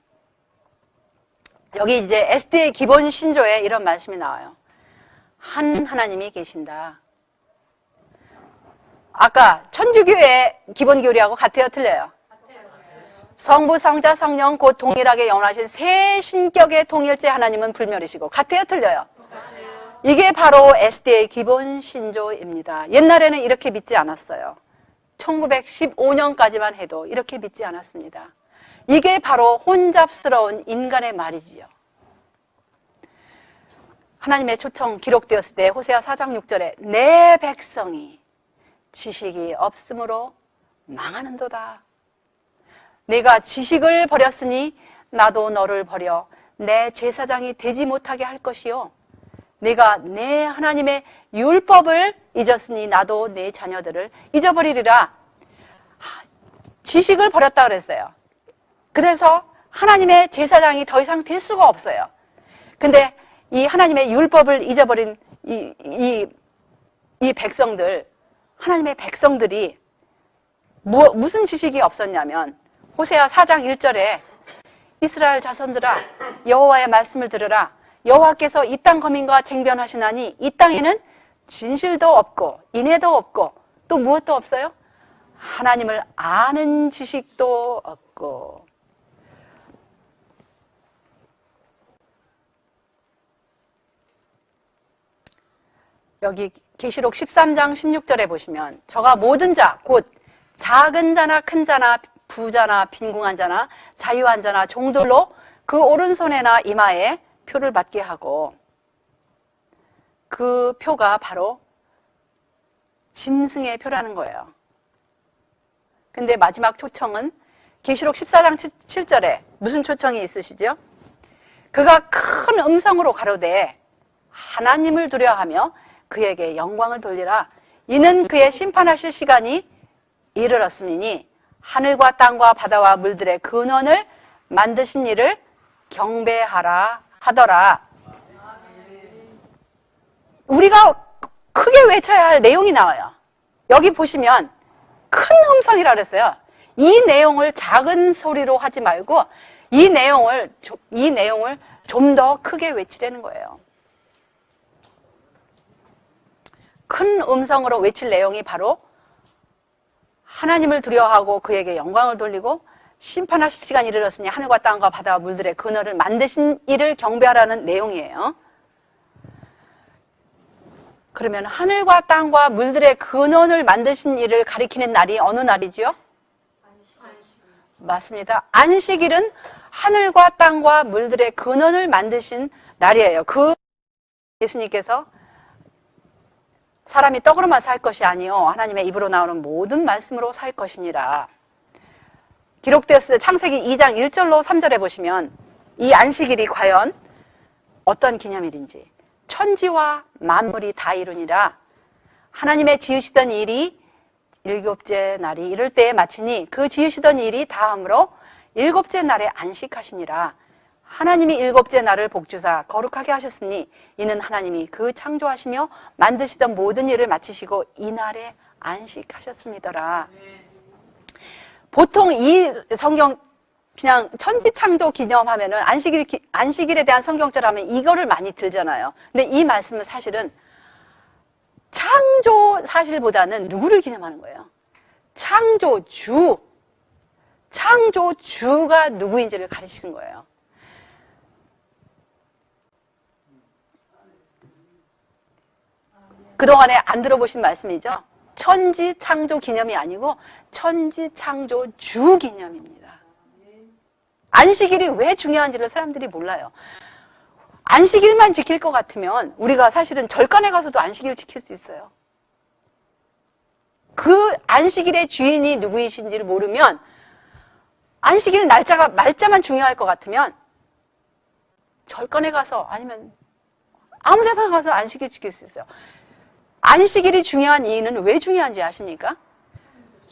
여기 이제 SDA 기본 신조에 이런 말씀이 나와요. 한 하나님이 계신다. 아까 천주교의 기본 교리하고 같아요, 틀려요? 성부, 성자, 성령 곧 동일하게 영원하신 세 신격의 통일체 하나님은 불멸이시고 같아요, 틀려요? 이게 바로 SDA 기본 신조입니다. 옛날에는 이렇게 믿지 않았어요. 1915년까지만 해도 이렇게 믿지 않았습니다. 이게 바로 혼잡스러운 인간의 말이지요. 하나님의 초청 기록되었을 때 호세아 4장 6절에 내 백성이 지식이 없으므로 망하는도다. 네가 지식을 버렸으니 나도 너를 버려 내 제사장이 되지 못하게 할 것이요. 네가 내 하나님의 율법을 잊었으니 나도 내 자녀들을 잊어버리리라. 지식을 버렸다 그랬어요. 그래서 하나님의 제사장이 더 이상 될 수가 없어요. 근데 이 하나님의 율법을 잊어버린 이 백성들, 하나님의 백성들이 무슨 지식이 없었냐면 호세아 4장 1절에 이스라엘 자손들아 여호와의 말씀을 들으라. 여호와께서 이 땅 거민과 쟁변하시나니 이 땅에는 진실도 없고 인애도 없고 또 무엇도 없어요? 하나님을 아는 지식도 없고. 여기 계시록 13장 16절에 보시면 저가 모든 자 곧 작은 자나 큰 자나 부자나 빈궁한 자나 자유한 자나 종들로 그 오른손에나 이마에 표를 받게 하고, 그 표가 바로 짐승의 표라는 거예요. 근데 마지막 초청은 계시록 14장 7절에 무슨 초청이 있으시죠? 그가 큰 음성으로 가로되 하나님을 두려워하며 그에게 영광을 돌리라. 이는 그의 심판하실 시간이 이르렀음이니 하늘과 땅과 바다와 물들의 근원을 만드신 이를 경배하라 하더라. 우리가 크게 외쳐야 할 내용이 나와요. 여기 보시면 큰 음성이라 그랬어요. 이 내용을 작은 소리로 하지 말고 이 내용을 좀 더 크게 외치라는 거예요. 큰 음성으로 외칠 내용이 바로 하나님을 두려워하고 그에게 영광을 돌리고 심판하실 시간이 이르렀으니 하늘과 땅과 바다와 물들의 근원을 만드신 이를 경배하라는 내용이에요. 그러면 하늘과 땅과 물들의 근원을 만드신 이를 가리키는 날이 어느 날이지요? 맞습니다. 안식일은 하늘과 땅과 물들의 근원을 만드신 날이에요. 그 예수님께서 사람이 떡으로만 살 것이 아니요 하나님의 입으로 나오는 모든 말씀으로 살 것이니라. 기록되었을 때 창세기 2장 1절로 3절에 보시면 이 안식일이 과연 어떤 기념일인지, 천지와 만물이 다 이루니라. 하나님의 지으시던 일이 일곱째 날이 이를 때에 마치니 그 지으시던 일이 다음으로 일곱째 날에 안식하시니라. 하나님이 일곱째 날을 복주사 거룩하게 하셨으니 이는 하나님이 그 창조하시며 만드시던 모든 일을 마치시고 이 날에 안식하셨습니다라. 보통 이 성경 그냥 천지창조 기념하면은 안식일에 대한 성경절 하면 이거를 많이 들잖아요. 근데 이 말씀은 사실은 창조 사실보다는 누구를 기념하는 거예요? 창조주가 누구인지를 가르치는 거예요. 그동안에 안 들어보신 말씀이죠? 천지창조 기념이 아니고 천지창조주 기념입니다. 안식일이 왜 중요한지를 사람들이 몰라요. 안식일만 지킬 것 같으면 우리가 사실은 절간에 가서도 안식일 지킬 수 있어요. 그 안식일의 주인이 누구이신지를 모르면, 안식일 날짜만 중요할 것 같으면 절간에 가서 아니면 아무 데나 가서 안식일 지킬 수 있어요. 안식일이 중요한 이유는 왜 중요한지 아십니까?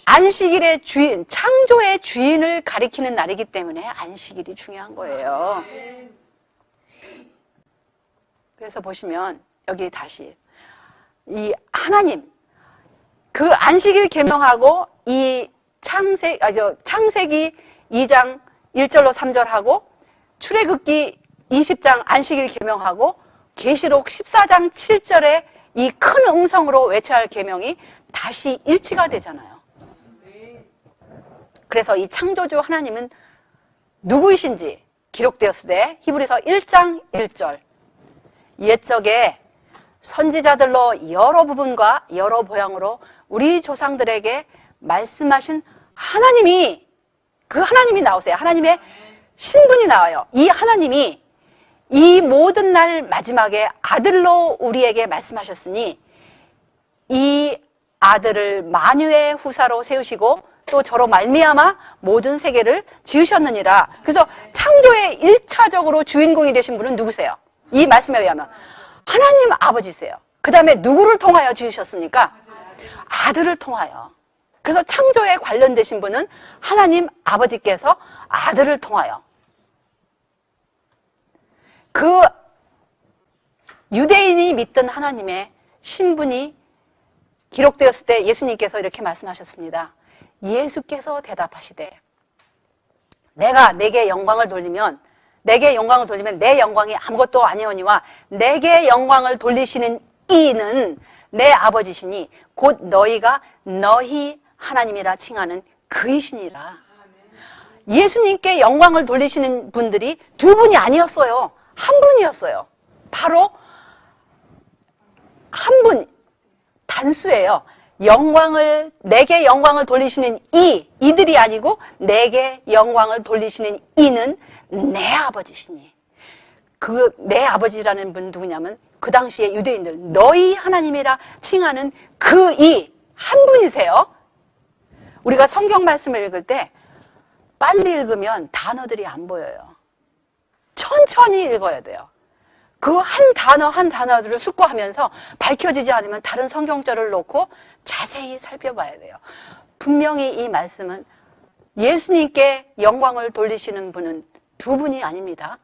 안식일의 주인, 창조의 주인을 가리키는 날이기 때문에 안식일이 중요한 거예요. 그래서 보시면 여기 다시 이 하나님, 그 안식일 계명하고 이 창세기 2장 1절로 3절하고 출애굽기 20장 안식일 계명하고 계시록 14장 7절에 이 큰 음성으로 외쳐야 할 계명이 다시 일치가 되잖아요. 그래서 이 창조주 하나님은 누구이신지 기록되었을 때 히브리서 1장 1절, 옛적에 선지자들로 여러 부분과 여러 모양으로 우리 조상들에게 말씀하신 하나님이, 그 하나님이 나오세요. 하나님의 신분이 나와요. 이 하나님이 이 모든 날 마지막에 아들로 우리에게 말씀하셨으니 이 아들을 만유의 후사로 세우시고 또 저로 말미암아 모든 세계를 지으셨느니라. 그래서 창조의 1차적으로 주인공이 되신 분은 누구세요? 이 말씀에 의하면 하나님 아버지세요. 그 다음에 누구를 통하여 지으셨습니까? 아들을 통하여. 그래서 창조에 관련되신 분은 하나님 아버지께서 아들을 통하여. 그 유대인이 믿던 하나님의 신분이 기록되었을 때 예수님께서 이렇게 말씀하셨습니다. 예수께서 대답하시되 내게 영광을 돌리면 내 영광이 아무것도 아니오니와 내게 영광을 돌리시는 이는 내 아버지시니 곧 너희가 너희 하나님이라 칭하는 그이시니라. 예수님께 영광을 돌리시는 분들이 두 분이 아니었어요. 한 분이었어요. 바로 한 분, 단수예요. 내게 영광을 돌리시는 이들이 아니고 내게 영광을 돌리시는 이는 내 아버지시니. 그 내 아버지라는 분 누구냐면 그 당시에 유대인들 너희 하나님이라 칭하는 그 한 분이세요. 우리가 성경 말씀을 읽을 때 빨리 읽으면 단어들이 안 보여요. 천천히 읽어야 돼요. 그 한 단어 한 단어들을 숙고하면서 밝혀지지 않으면 다른 성경절을 놓고 자세히 살펴봐야 돼요. 분명히 이 말씀은 예수님께 영광을 돌리시는 분은 두 분이 아닙니다.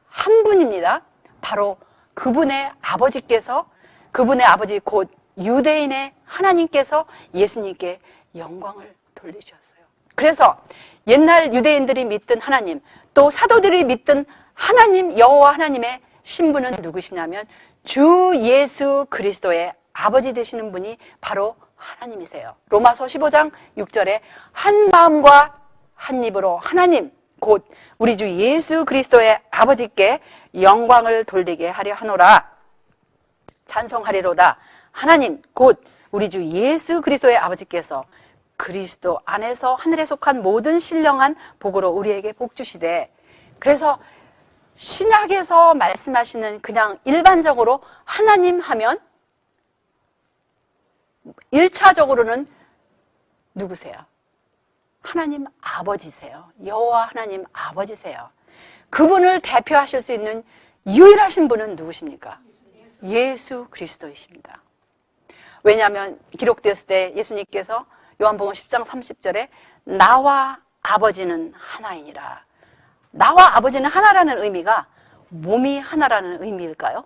한 분입니다. 바로 그분의 아버지께서, 그분의 아버지 곧 유대인의 하나님께서 예수님께 영광을 돌리셨어요. 그래서 옛날 유대인들이 믿던 하나님, 또 사도들이 믿던 하나님, 여호와 하나님의 신분은 누구시냐면 주 예수 그리스도의 아버지 되시는 분이 바로 하나님이세요. 로마서 15장 6절에 한 마음과 한 입으로 하나님 곧 우리 주 예수 그리스도의 아버지께 영광을 돌리게 하려 하노라. 찬송하리로다. 하나님 곧 우리 주 예수 그리스도의 아버지께서 그리스도 안에서 하늘에 속한 모든 신령한 복으로 우리에게 복 주시되. 그래서 신약에서 말씀하시는 그냥 일반적으로 하나님 하면 1차적으로는 누구세요? 하나님 아버지세요. 여호와 하나님 아버지세요. 그분을 대표하실 수 있는 유일하신 분은 누구십니까? 예수 그리스도이십니다. 왜냐하면 기록되었을 때 예수님께서 요한복음 10장 30절에 나와 아버지는 하나이니라. 나와 아버지는 하나라는 의미가 몸이 하나라는 의미일까요?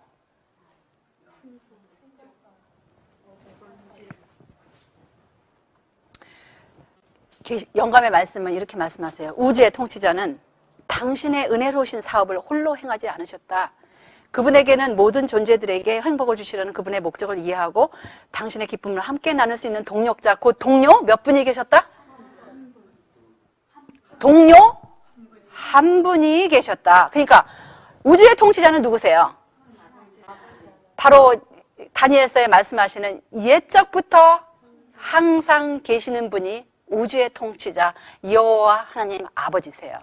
영감의 말씀은 이렇게 말씀하세요. 우주의 통치자는 당신의 은혜로우신 사업을 홀로 행하지 않으셨다. 그분에게는 모든 존재들에게 행복을 주시려는 그분의 목적을 이해하고 당신의 기쁨을 함께 나눌 수 있는 동력자, 곧 동료 몇 분이 계셨다? 동료 한 분이 계셨다. 그러니까 우주의 통치자는 누구세요? 바로 다니엘서에 말씀하시는 옛적부터 항상 계시는 분이 우주의 통치자 여호와 하나님 아버지세요.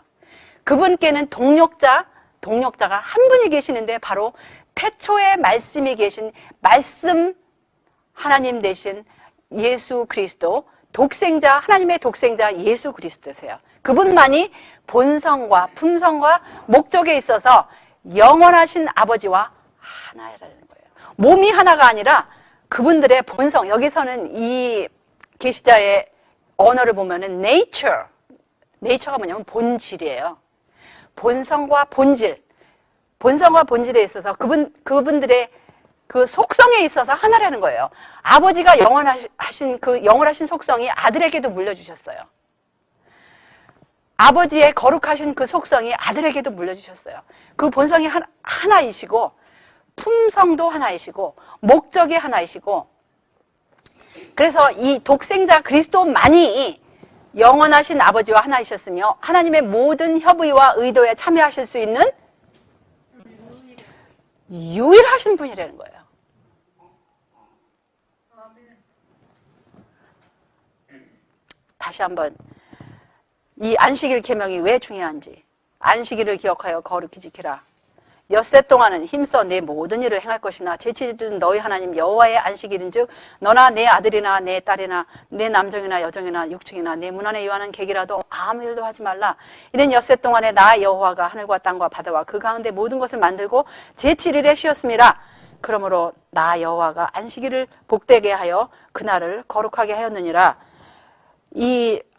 그분께는 동력자가 한 분이 계시는데 바로 태초에 말씀이 계신 말씀 하나님 되신 예수 그리스도 독생자, 하나님의 독생자 예수 그리스도세요. 그분만이 본성과 품성과 목적에 있어서 영원하신 아버지와 하나라는 거예요. 몸이 하나가 아니라 그분들의 본성, 여기서는 이 계시자의 언어를 보면은 nature가 뭐냐면 본질이에요. 본성과 본질, 본성과 본질에 있어서 그분들의 그 속성에 있어서 하나라는 거예요. 아버지가 영원하신 그 영원하신 속성이 아들에게도 물려주셨어요. 아버지의 거룩하신 그 속성이 아들에게도 물려주셨어요. 그 본성이 하나이시고 품성도 하나이시고 목적이 하나이시고, 그래서 이 독생자 그리스도만이 영원하신 아버지와 하나이셨으며 하나님의 모든 협의와 의도에 참여하실 수 있는 유일하신 분이라는 거예요. 다시 한번 이 안식일 계명이 왜 중요한지, 안식일을 기억하여 거룩히 지키라. 엿새 동안은 힘써 내 모든 일을 행할 것이나 제치는 너희 하나님 여호와의 안식일인즉 너나 내 아들이나 내 딸이나 내 남정이나 여정이나 육축이나 내 문 안에 요하는 객이라도 아무 일도 하지 말라. 이는 엿새 동안에 나 여호와가 하늘과 땅과 바다와 그 가운데 모든 것을 만들고 제7일에 쉬었음이라. 그러므로 나 여호와가 안식일을 복되게 하여 그날을 거룩하게 하였느니라.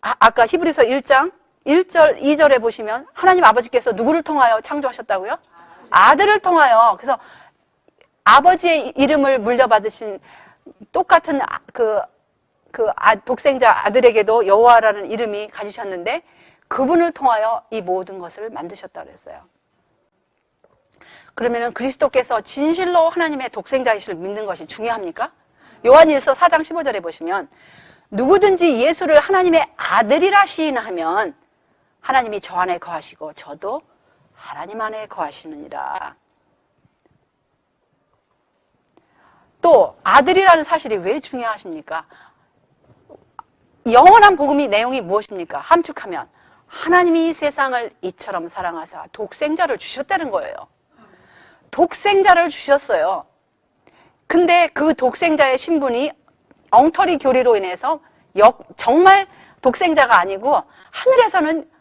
아까 히브리서 1장 1절 2절에 보시면 하나님 아버지께서 누구를 통하여 창조하셨다고요? 아들을 통하여. 그래서 아버지의 이름을 물려받으신 똑같은 독생자 아들에게도 여호와라는 이름이 가지셨는데 그분을 통하여 이 모든 것을 만드셨다고 했어요. 그러면은 그리스도께서 진실로 하나님의 독생자이심을 믿는 것이 중요합니까? 요한일서 4장 15절에 보시면 누구든지 예수를 하나님의 아들이라 시인하면 하나님이 저 안에 거하시고 저도 하나님 안에 거하시느니라. 또 아들이라는 사실이 왜 중요하십니까? 영원한 복음의 내용이 무엇입니까? 함축하면 하나님이 세상을 이처럼 사랑하사 독생자를 주셨다는 거예요. 독생자를 주셨어요. 근데 그 독생자의 신분이 엉터리 교리로 인해서 정말 독생자가 아니고 하늘에서는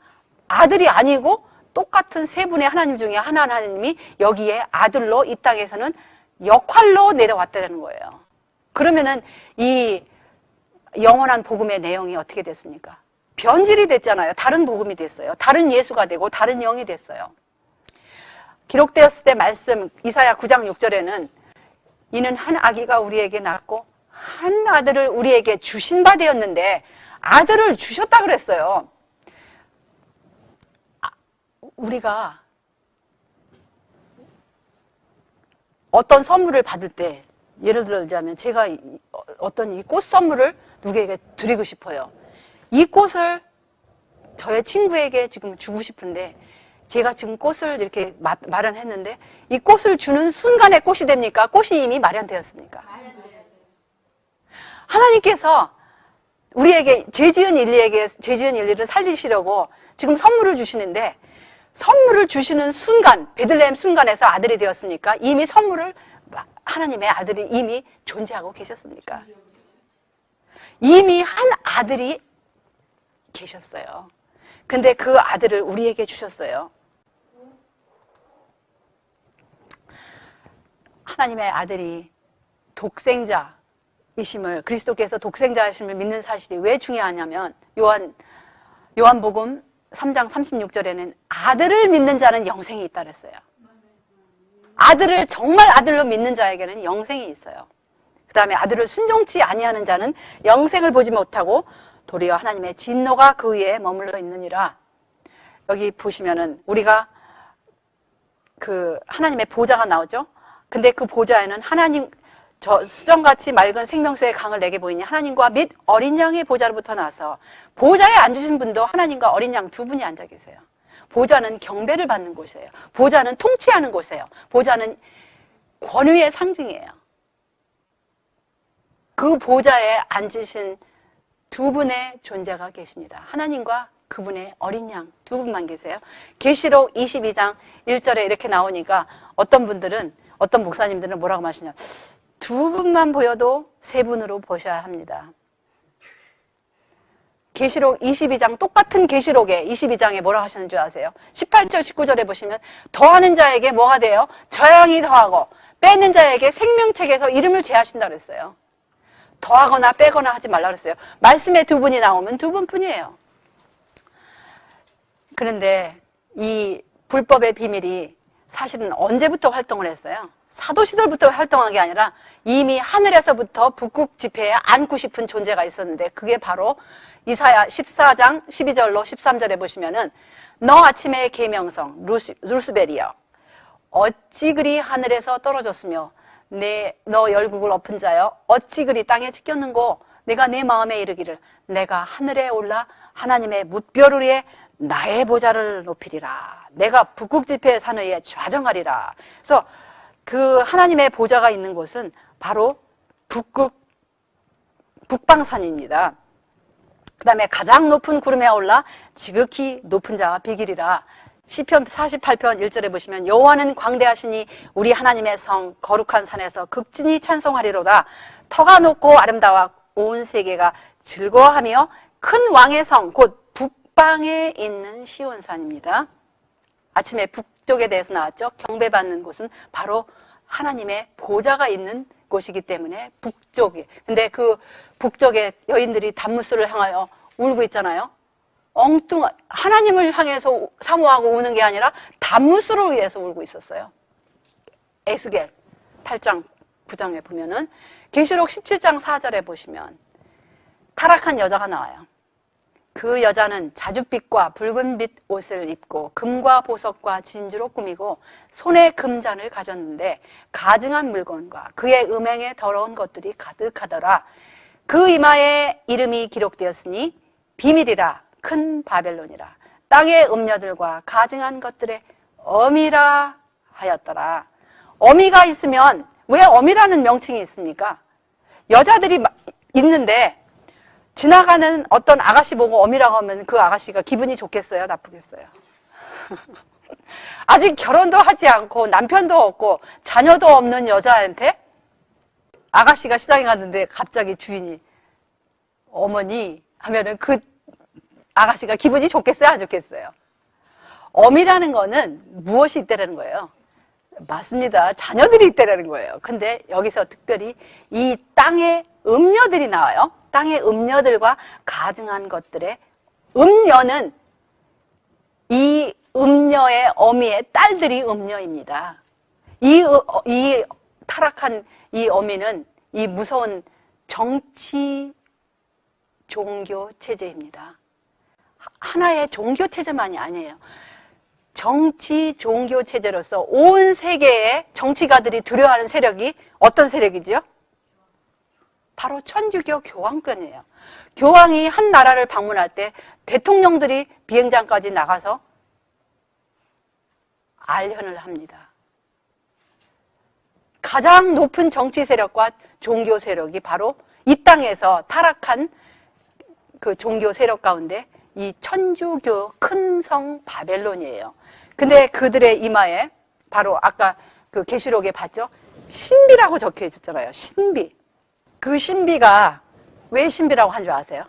아들이 아니고 똑같은 세 분의 하나님 중에 하나님이 여기에 아들로 이 땅에서는 역할로 내려왔다는 거예요. 그러면은 이 영원한 복음의 내용이 어떻게 됐습니까? 변질이 됐잖아요. 다른 복음이 됐어요. 다른 예수가 되고 다른 영이 됐어요. 기록되었을 때 말씀 이사야 9장 6절에는 이는 한 아기가 우리에게 낳고 한 아들을 우리에게 주신 바 되었는데 아들을 주셨다 그랬어요. 우리가 어떤 선물을 받을 때, 예를 들자면 제가 어떤 이 꽃 선물을 누구에게 드리고 싶어요. 이 꽃을 저의 친구에게 지금 주고 싶은데 제가 지금 꽃을 이렇게 마련했는데 이 꽃을 주는 순간에 꽃이 됩니까? 꽃이 이미 마련되었습니까? 하나님께서 우리에게 죄 지은 인리를 살리시려고 지금 선물을 주시는데 선물을 주시는 순간, 베들레헴 순간에서 아들이 되었습니까? 이미 선물을 하나님의 아들이 이미 존재하고 계셨습니까? 이미 한 아들이 계셨어요. 근데 그 아들을 우리에게 주셨어요. 하나님의 아들이 독생자이심을, 그리스도께서 독생자이심을 믿는 사실이 왜 중요하냐면 요한복음 3장 36절에는 아들을 믿는 자는 영생이 있다 그랬어요. 아들을 정말 아들로 믿는 자에게는 영생이 있어요. 그 다음에 아들을 순종치 아니하는 자는 영생을 보지 못하고 도리어 하나님의 진노가 그 위에 머물러 있느니라. 여기 보시면은 우리가 그 하나님의 보좌가 나오죠. 근데 그 보좌에는 하나님, 저 수정같이 맑은 생명수의 강을 내게 보이니 하나님과 및 어린 양의 보좌로부터 나서 보좌에 앉으신 분도 하나님과 어린 양 두 분이 앉아 계세요. 보좌는 경배를 받는 곳이에요. 보좌는 통치하는 곳이에요. 보좌는 권위의 상징이에요. 그 보좌에 앉으신 두 분의 존재가 계십니다. 하나님과 그분의 어린 양 두 분만 계세요. 계시록 22장 1절에 이렇게 나오니까 어떤 목사님들은 뭐라고 하시냐, 두 분만 보여도 세 분으로 보셔야 합니다. 계시록 22장, 똑같은 계시록에 22장에 뭐라 하시는 줄 아세요? 18절, 19절에 보시면 더하는 자에게 뭐가 돼요? 저양이 더하고 빼는 자에게 생명책에서 이름을 제하신다 그랬어요. 더하거나 빼거나 하지 말라 그랬어요. 말씀에 두 분이 나오면 두 분뿐이에요. 그런데 이 불법의 비밀이 사실은 언제부터 활동을 했어요? 사도시절부터 활동한 게 아니라 이미 하늘에서부터 북극 지폐에 안고 싶은 존재가 있었는데 그게 바로 이사야 14장 12절로 13절에 보시면은 너 아침의 계명성 루스벨이여 어찌 그리 하늘에서 떨어졌으며 너 열국을 엎은 자여 어찌 그리 땅에 지켰는고 내가 내 마음에 이르기를 내가 하늘에 올라 하나님의 뭇별 위에 나의 보좌를 높이리라 내가 북극 지폐의 산 위에 좌정하리라. 그래서 그 하나님의 보좌가 있는 곳은 바로 북방산입니다. 그 다음에 가장 높은 구름에 올라 지극히 높은 자와 비길이라. 시편 48편 1절에 보시면 여호와는 광대하시니 우리 하나님의 성 거룩한 산에서 극진히 찬송하리로다. 터가 높고 아름다워 온 세계가 즐거워하며 큰 왕의 성 곧 북방에 있는 시온산입니다. 아침에 북쪽에 대해서 나왔죠. 경배받는 곳은 바로 하나님의 보좌가 있는 곳이기 때문에 북쪽이. 근데 그 북쪽에 여인들이 단무스를 향하여 울고 있잖아요. 하나님을 향해서 사모하고 우는 게 아니라 단무스를 위해서 울고 있었어요. 에스겔 8장 9장에 보면은 계시록 17장 4절에 보시면 타락한 여자가 나와요. 그 여자는 자줏빛과 붉은빛 옷을 입고 금과 보석과 진주로 꾸미고 손에 금잔을 가졌는데 가증한 물건과 그의 음행에 더러운 것들이 가득하더라. 그 이마에 이름이 기록되었으니 비밀이라 큰 바벨론이라 땅의 음녀들과 가증한 것들의 어미라 하였더라. 어미가 있으면 왜 어미라는 명칭이 있습니까? 여자들이 있는데 지나가는 어떤 아가씨 보고 어미라고 하면 그 아가씨가 기분이 좋겠어요? 나쁘겠어요? 아직 결혼도 하지 않고 남편도 없고 자녀도 없는 여자한테 아가씨가 시장에 갔는데 갑자기 주인이 어머니 하면은 그 아가씨가 기분이 좋겠어요? 안 좋겠어요? 어미라는 거는 무엇이 있다라는 거예요? 맞습니다. 자녀들이 있다라는 거예요. 근데 여기서 특별히 이 땅의 음녀들이 나와요. 땅의 음녀들과 가증한 것들의 음녀는 이 음녀의 어미의 딸들이 음녀입니다. 이 타락한 이 어미는 이 무서운 정치 종교 체제입니다. 하나의 종교 체제만이 아니에요. 정치 종교 체제로서 온 세계의 정치가들이 두려워하는 세력이 어떤 세력이죠? 바로 천주교 교황권이에요. 교황이 한 나라를 방문할 때 대통령들이 비행장까지 나가서 알현을 합니다. 가장 높은 정치 세력과 종교 세력이 바로 이 땅에서 타락한 그 종교 세력 가운데 이 천주교 큰 성 바벨론이에요. 근데 그들의 이마에 바로 아까 그 계시록에 봤죠? 신비라고 적혀 있었잖아요. 신비. 그 신비가 왜 신비라고 한 줄 아세요?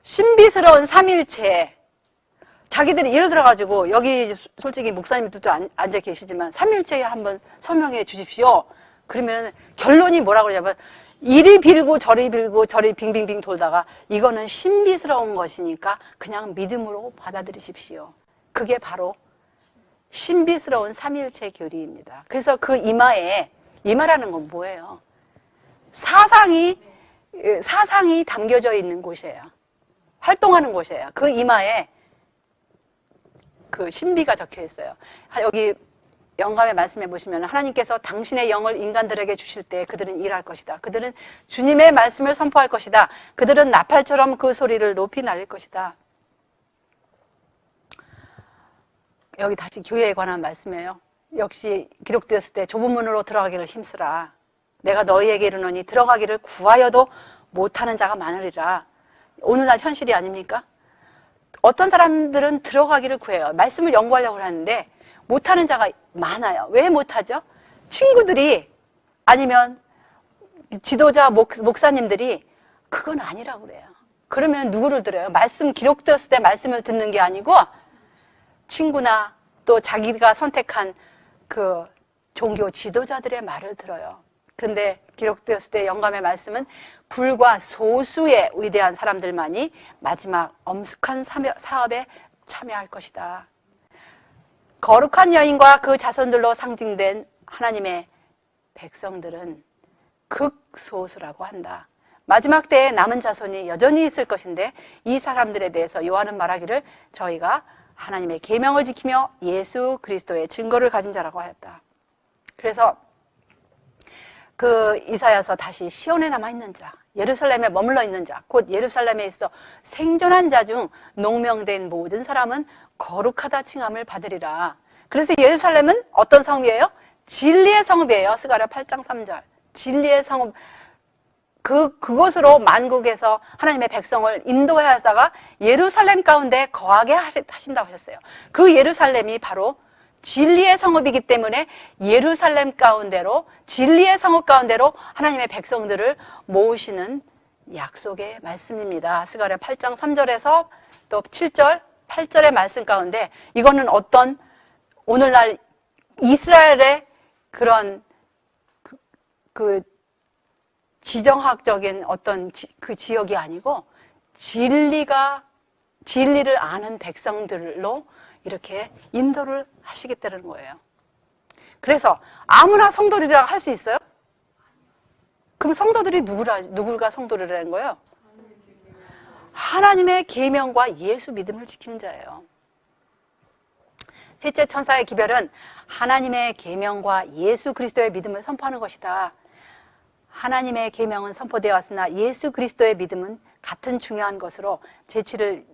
신비스러운 삼일체. 자기들이 예를 들어가지고 여기 솔직히 목사님들도 앉아 계시지만 삼일체 한번 설명해 주십시오. 그러면 결론이 뭐라고 그러냐면 이리 빌고 저리 빌고 저리 빙빙빙 돌다가 이거는 신비스러운 것이니까 그냥 믿음으로 받아들이십시오. 그게 바로 신비스러운 삼일체 교리입니다. 그래서 그 이마라는 건 뭐예요? 사상이 담겨져 있는 곳이에요. 활동하는 곳이에요. 그 이마에 그 신비가 적혀 있어요. 여기 영감의 말씀해 보시면 하나님께서 당신의 영을 인간들에게 주실 때 그들은 일할 것이다. 그들은 주님의 말씀을 선포할 것이다. 그들은 나팔처럼 그 소리를 높이 날릴 것이다. 여기 다시 교회에 관한 말씀이에요. 역시 기록되었을 때 좁은 문으로 들어가기를 힘쓰라. 내가 너희에게 이르노니 들어가기를 구하여도 못하는 자가 많으리라. 오늘날 현실이 아닙니까? 어떤 사람들은 들어가기를 구해요. 말씀을 연구하려고 하는데 못하는 자가 많아요. 왜 못하죠? 친구들이 아니면 지도자 목사님들이 그건 아니라고 그래요. 그러면 누구를 들어요? 말씀 기록되었을 때 말씀을 듣는 게 아니고 친구나 또 자기가 선택한 그 종교 지도자들의 말을 들어요. 그런데 기록되었을 때 영감의 말씀은 불과 소수의 위대한 사람들만이 마지막 엄숙한 사업에 참여할 것이다. 거룩한 여인과 그 자손들로 상징된 하나님의 백성들은 극소수라고 한다. 마지막 때에 남은 자손이 여전히 있을 것인데 이 사람들에 대해서 요한은 말하기를 저희가 하나님의 계명을 지키며 예수 그리스도의 증거를 가진 자라고 하였다. 그래서 그 이사야서 다시 시온에 남아있는 자, 예루살렘에 머물러 있는 자, 곧 예루살렘에 있어 생존한 자 중 농명된 모든 사람은 거룩하다 칭함을 받으리라. 그래서 예루살렘은 어떤 성읍이에요? 진리의 성읍이에요. 스가랴 8장 3절. 진리의 성읍. 그곳으로 만국에서 하나님의 백성을 인도해 하다가 예루살렘 가운데 거하게 하신다고 하셨어요. 그 예루살렘이 바로 진리의 성읍이기 때문에 예루살렘 가운데로, 진리의 성읍 가운데로 하나님의 백성들을 모으시는 약속의 말씀입니다. 스가랴 8장 3절에서 또 7절, 8절의 말씀 가운데 이거는 어떤 오늘날 이스라엘의 그런 그 지정학적인 어떤 그 지역이 아니고 진리를 아는 백성들로 이렇게 인도를 하시겠다는 거예요. 그래서 아무나 성도들이라고 할 수 있어요? 그럼 성도들이 누구가 성도들이라는 거예요? 하나님의 계명과 예수 믿음을 지키는 자예요. 셋째 천사의 기별은 하나님의 계명과 예수 그리스도의 믿음을 선포하는 것이다. 하나님의 계명은 선포되어 왔으나 예수 그리스도의 믿음은 같은 중요한 것으로 제치를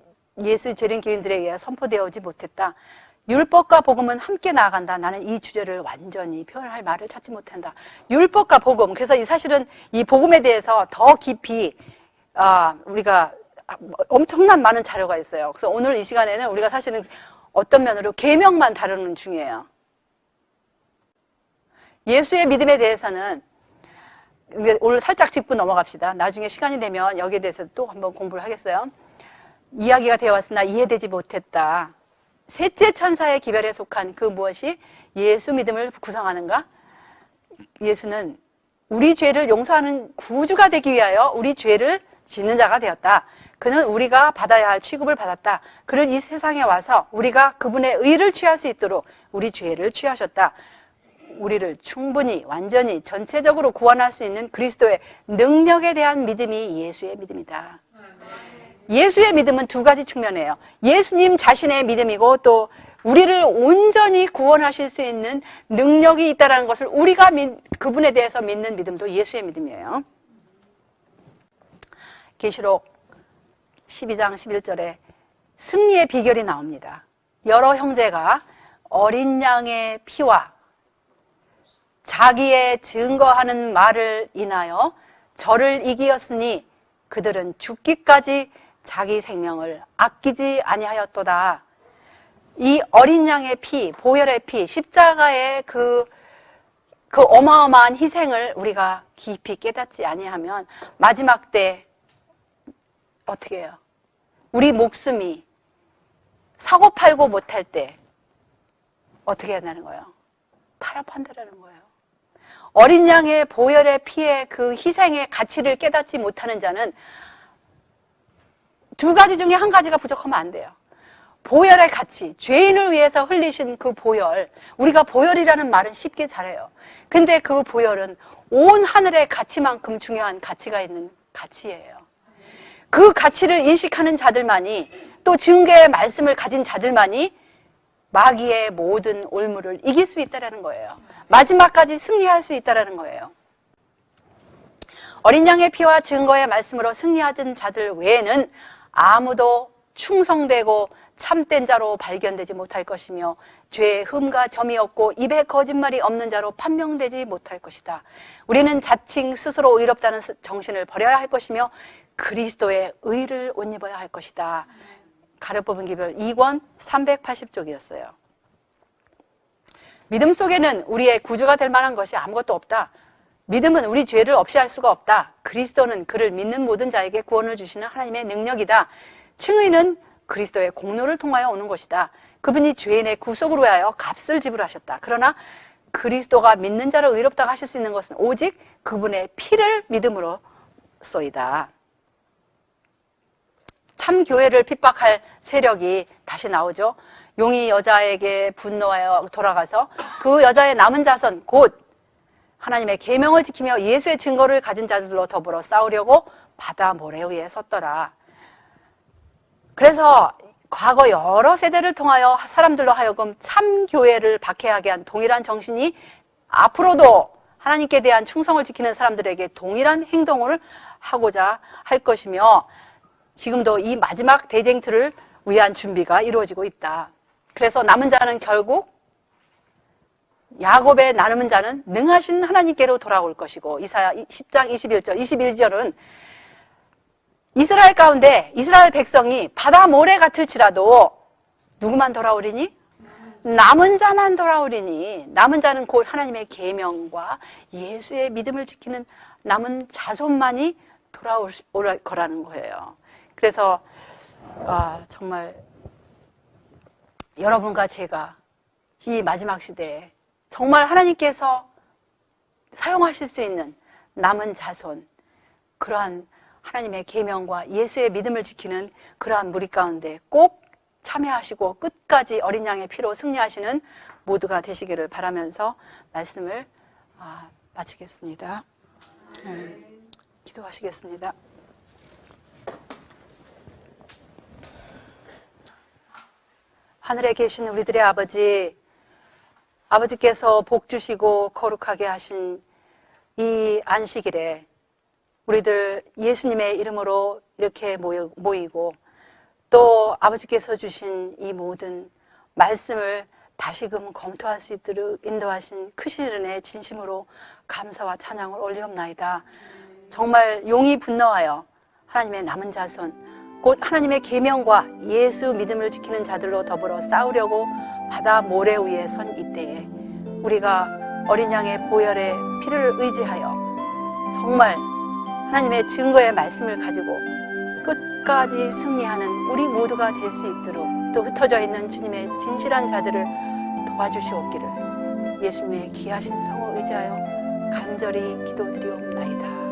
예수 재림 교인들에게 선포되어 오지 못했다. 율법과 복음은 함께 나아간다. 나는 이 주제를 완전히 표현할 말을 찾지 못한다. 율법과 복음. 그래서 이 사실은 이 복음에 대해서 더 깊이 우리가 엄청난 많은 자료가 있어요. 그래서 오늘 이 시간에는 우리가 사실은 어떤 면으로 계명만 다루는 중이에요. 예수의 믿음에 대해서는 오늘 살짝 짚고 넘어갑시다. 나중에 시간이 되면 여기에 대해서 또 한번 공부를 하겠어요. 이야기가 되어 왔으나 이해되지 못했다. 셋째 천사의 기별에 속한 그 무엇이 예수 믿음을 구성하는가? 예수는 우리 죄를 용서하는 구주가 되기 위하여 우리 죄를 짓는 자가 되었다. 그는 우리가 받아야 할 취급을 받았다. 그는 이 세상에 와서 우리가 그분의 의를 취할 수 있도록 우리 죄를 취하셨다. 우리를 충분히 완전히 전체적으로 구원할 수 있는 그리스도의 능력에 대한 믿음이 예수의 믿음이다. 예수의 믿음은 두 가지 측면이에요. 예수님 자신의 믿음이고 또 우리를 온전히 구원하실 수 있는 능력이 있다는 것을 우리가 그분에 대해서 믿는 믿음도 예수의 믿음이에요. 계시록 12장 11절에 승리의 비결이 나옵니다. 여러 형제가 어린 양의 피와 자기의 증거하는 말을 인하여 저를 이기었으니 그들은 죽기까지 자기 생명을 아끼지 아니하였도다. 이 어린 양의 피, 보혈의 피, 십자가의 그 어마어마한 희생을 우리가 깊이 깨닫지 아니하면 마지막 때 어떻게 해요? 우리 목숨이 사고 팔고 못할 때 어떻게 해야 되는 거예요? 팔아판다라는 거예요. 어린 양의 보혈의 피의 그 희생의 가치를 깨닫지 못하는 자는 두 가지 중에 한 가지가 부족하면 안 돼요. 보혈의 가치, 죄인을 위해서 흘리신 그 보혈, 우리가 보혈이라는 말은 쉽게 잘해요. 근데 그 보혈은 온 하늘의 가치만큼 중요한 가치가 있는 가치예요. 그 가치를 인식하는 자들만이 또 증거의 말씀을 가진 자들만이 마귀의 모든 올무를 이길 수 있다는 거예요. 마지막까지 승리할 수 있다는 거예요. 어린 양의 피와 증거의 말씀으로 승리하던 자들 외에는 아무도 충성되고 참된 자로 발견되지 못할 것이며 죄에 흠과 점이 없고 입에 거짓말이 없는 자로 판명되지 못할 것이다. 우리는 자칭 스스로 의롭다는 정신을 버려야 할 것이며 그리스도의 의를 옷 입어야 할 것이다. 가려뽑은 기별 2권 380쪽이었어요. 믿음 속에는 우리의 구주가 될 만한 것이 아무것도 없다. 믿음은 우리 죄를 없이 할 수가 없다. 그리스도는 그를 믿는 모든 자에게 구원을 주시는 하나님의 능력이다. 칭의는 그리스도의 공로를 통하여 오는 것이다. 그분이 죄인의 구속으로 하여 값을 지불하셨다. 그러나 그리스도가 믿는 자를 의롭다고 하실 수 있는 것은 오직 그분의 피를 믿음으로써이다. 참 교회를 핍박할 세력이 다시 나오죠. 용이 여자에게 분노하여 돌아가서 그 여자의 남은 자손 곧 하나님의 계명을 지키며 예수의 증거를 가진 자들로 더불어 싸우려고 바다 모래 위에 섰더라. 그래서 과거 여러 세대를 통하여 사람들로 하여금 참 교회를 박해하게 한 동일한 정신이 앞으로도 하나님께 대한 충성을 지키는 사람들에게 동일한 행동을 하고자 할 것이며 지금도 이 마지막 대쟁투를 위한 준비가 이루어지고 있다. 그래서 남은 자는 결국 야곱의 남은 자는 능하신 하나님께로 돌아올 것이고 이사야 10장 21절 21절은 이스라엘 가운데 이스라엘 백성이 바다 모래 같을지라도 누구만 돌아오리니? 남은 자만 돌아오리니 남은 자는 곧 하나님의 계명과 예수의 믿음을 지키는 남은 자손만이 돌아올 거라는 거예요. 그래서 정말 여러분과 제가 이 마지막 시대에 정말 하나님께서 사용하실 수 있는 남은 자손, 그러한 하나님의 계명과 예수의 믿음을 지키는 그러한 무리 가운데 꼭 참여하시고 끝까지 어린 양의 피로 승리하시는 모두가 되시기를 바라면서 말씀을 마치겠습니다. 기도하시겠습니다. 하늘에 계신 우리들의 아버지께서 복 주시고 거룩하게 하신 이 안식일에 우리들 예수님의 이름으로 이렇게 모이고 또 아버지께서 주신 이 모든 말씀을 다시금 검토할 수 있도록 인도하신 크신 은혜에 진심으로 감사와 찬양을 올리옵나이다. 정말 용이 분노하여 하나님의 남은 자손 곧 하나님의 계명과 예수 믿음을 지키는 자들로 더불어 싸우려고 바다 모래 위에 선 이때에 우리가 어린 양의 보혈의 피를 의지하여 정말 하나님의 증거의 말씀을 가지고 끝까지 승리하는 우리 모두가 될 수 있도록 또 흩어져 있는 주님의 진실한 자들을 도와주시옵기를 예수님의 귀하신 성을 의지하여 간절히 기도드리옵나이다.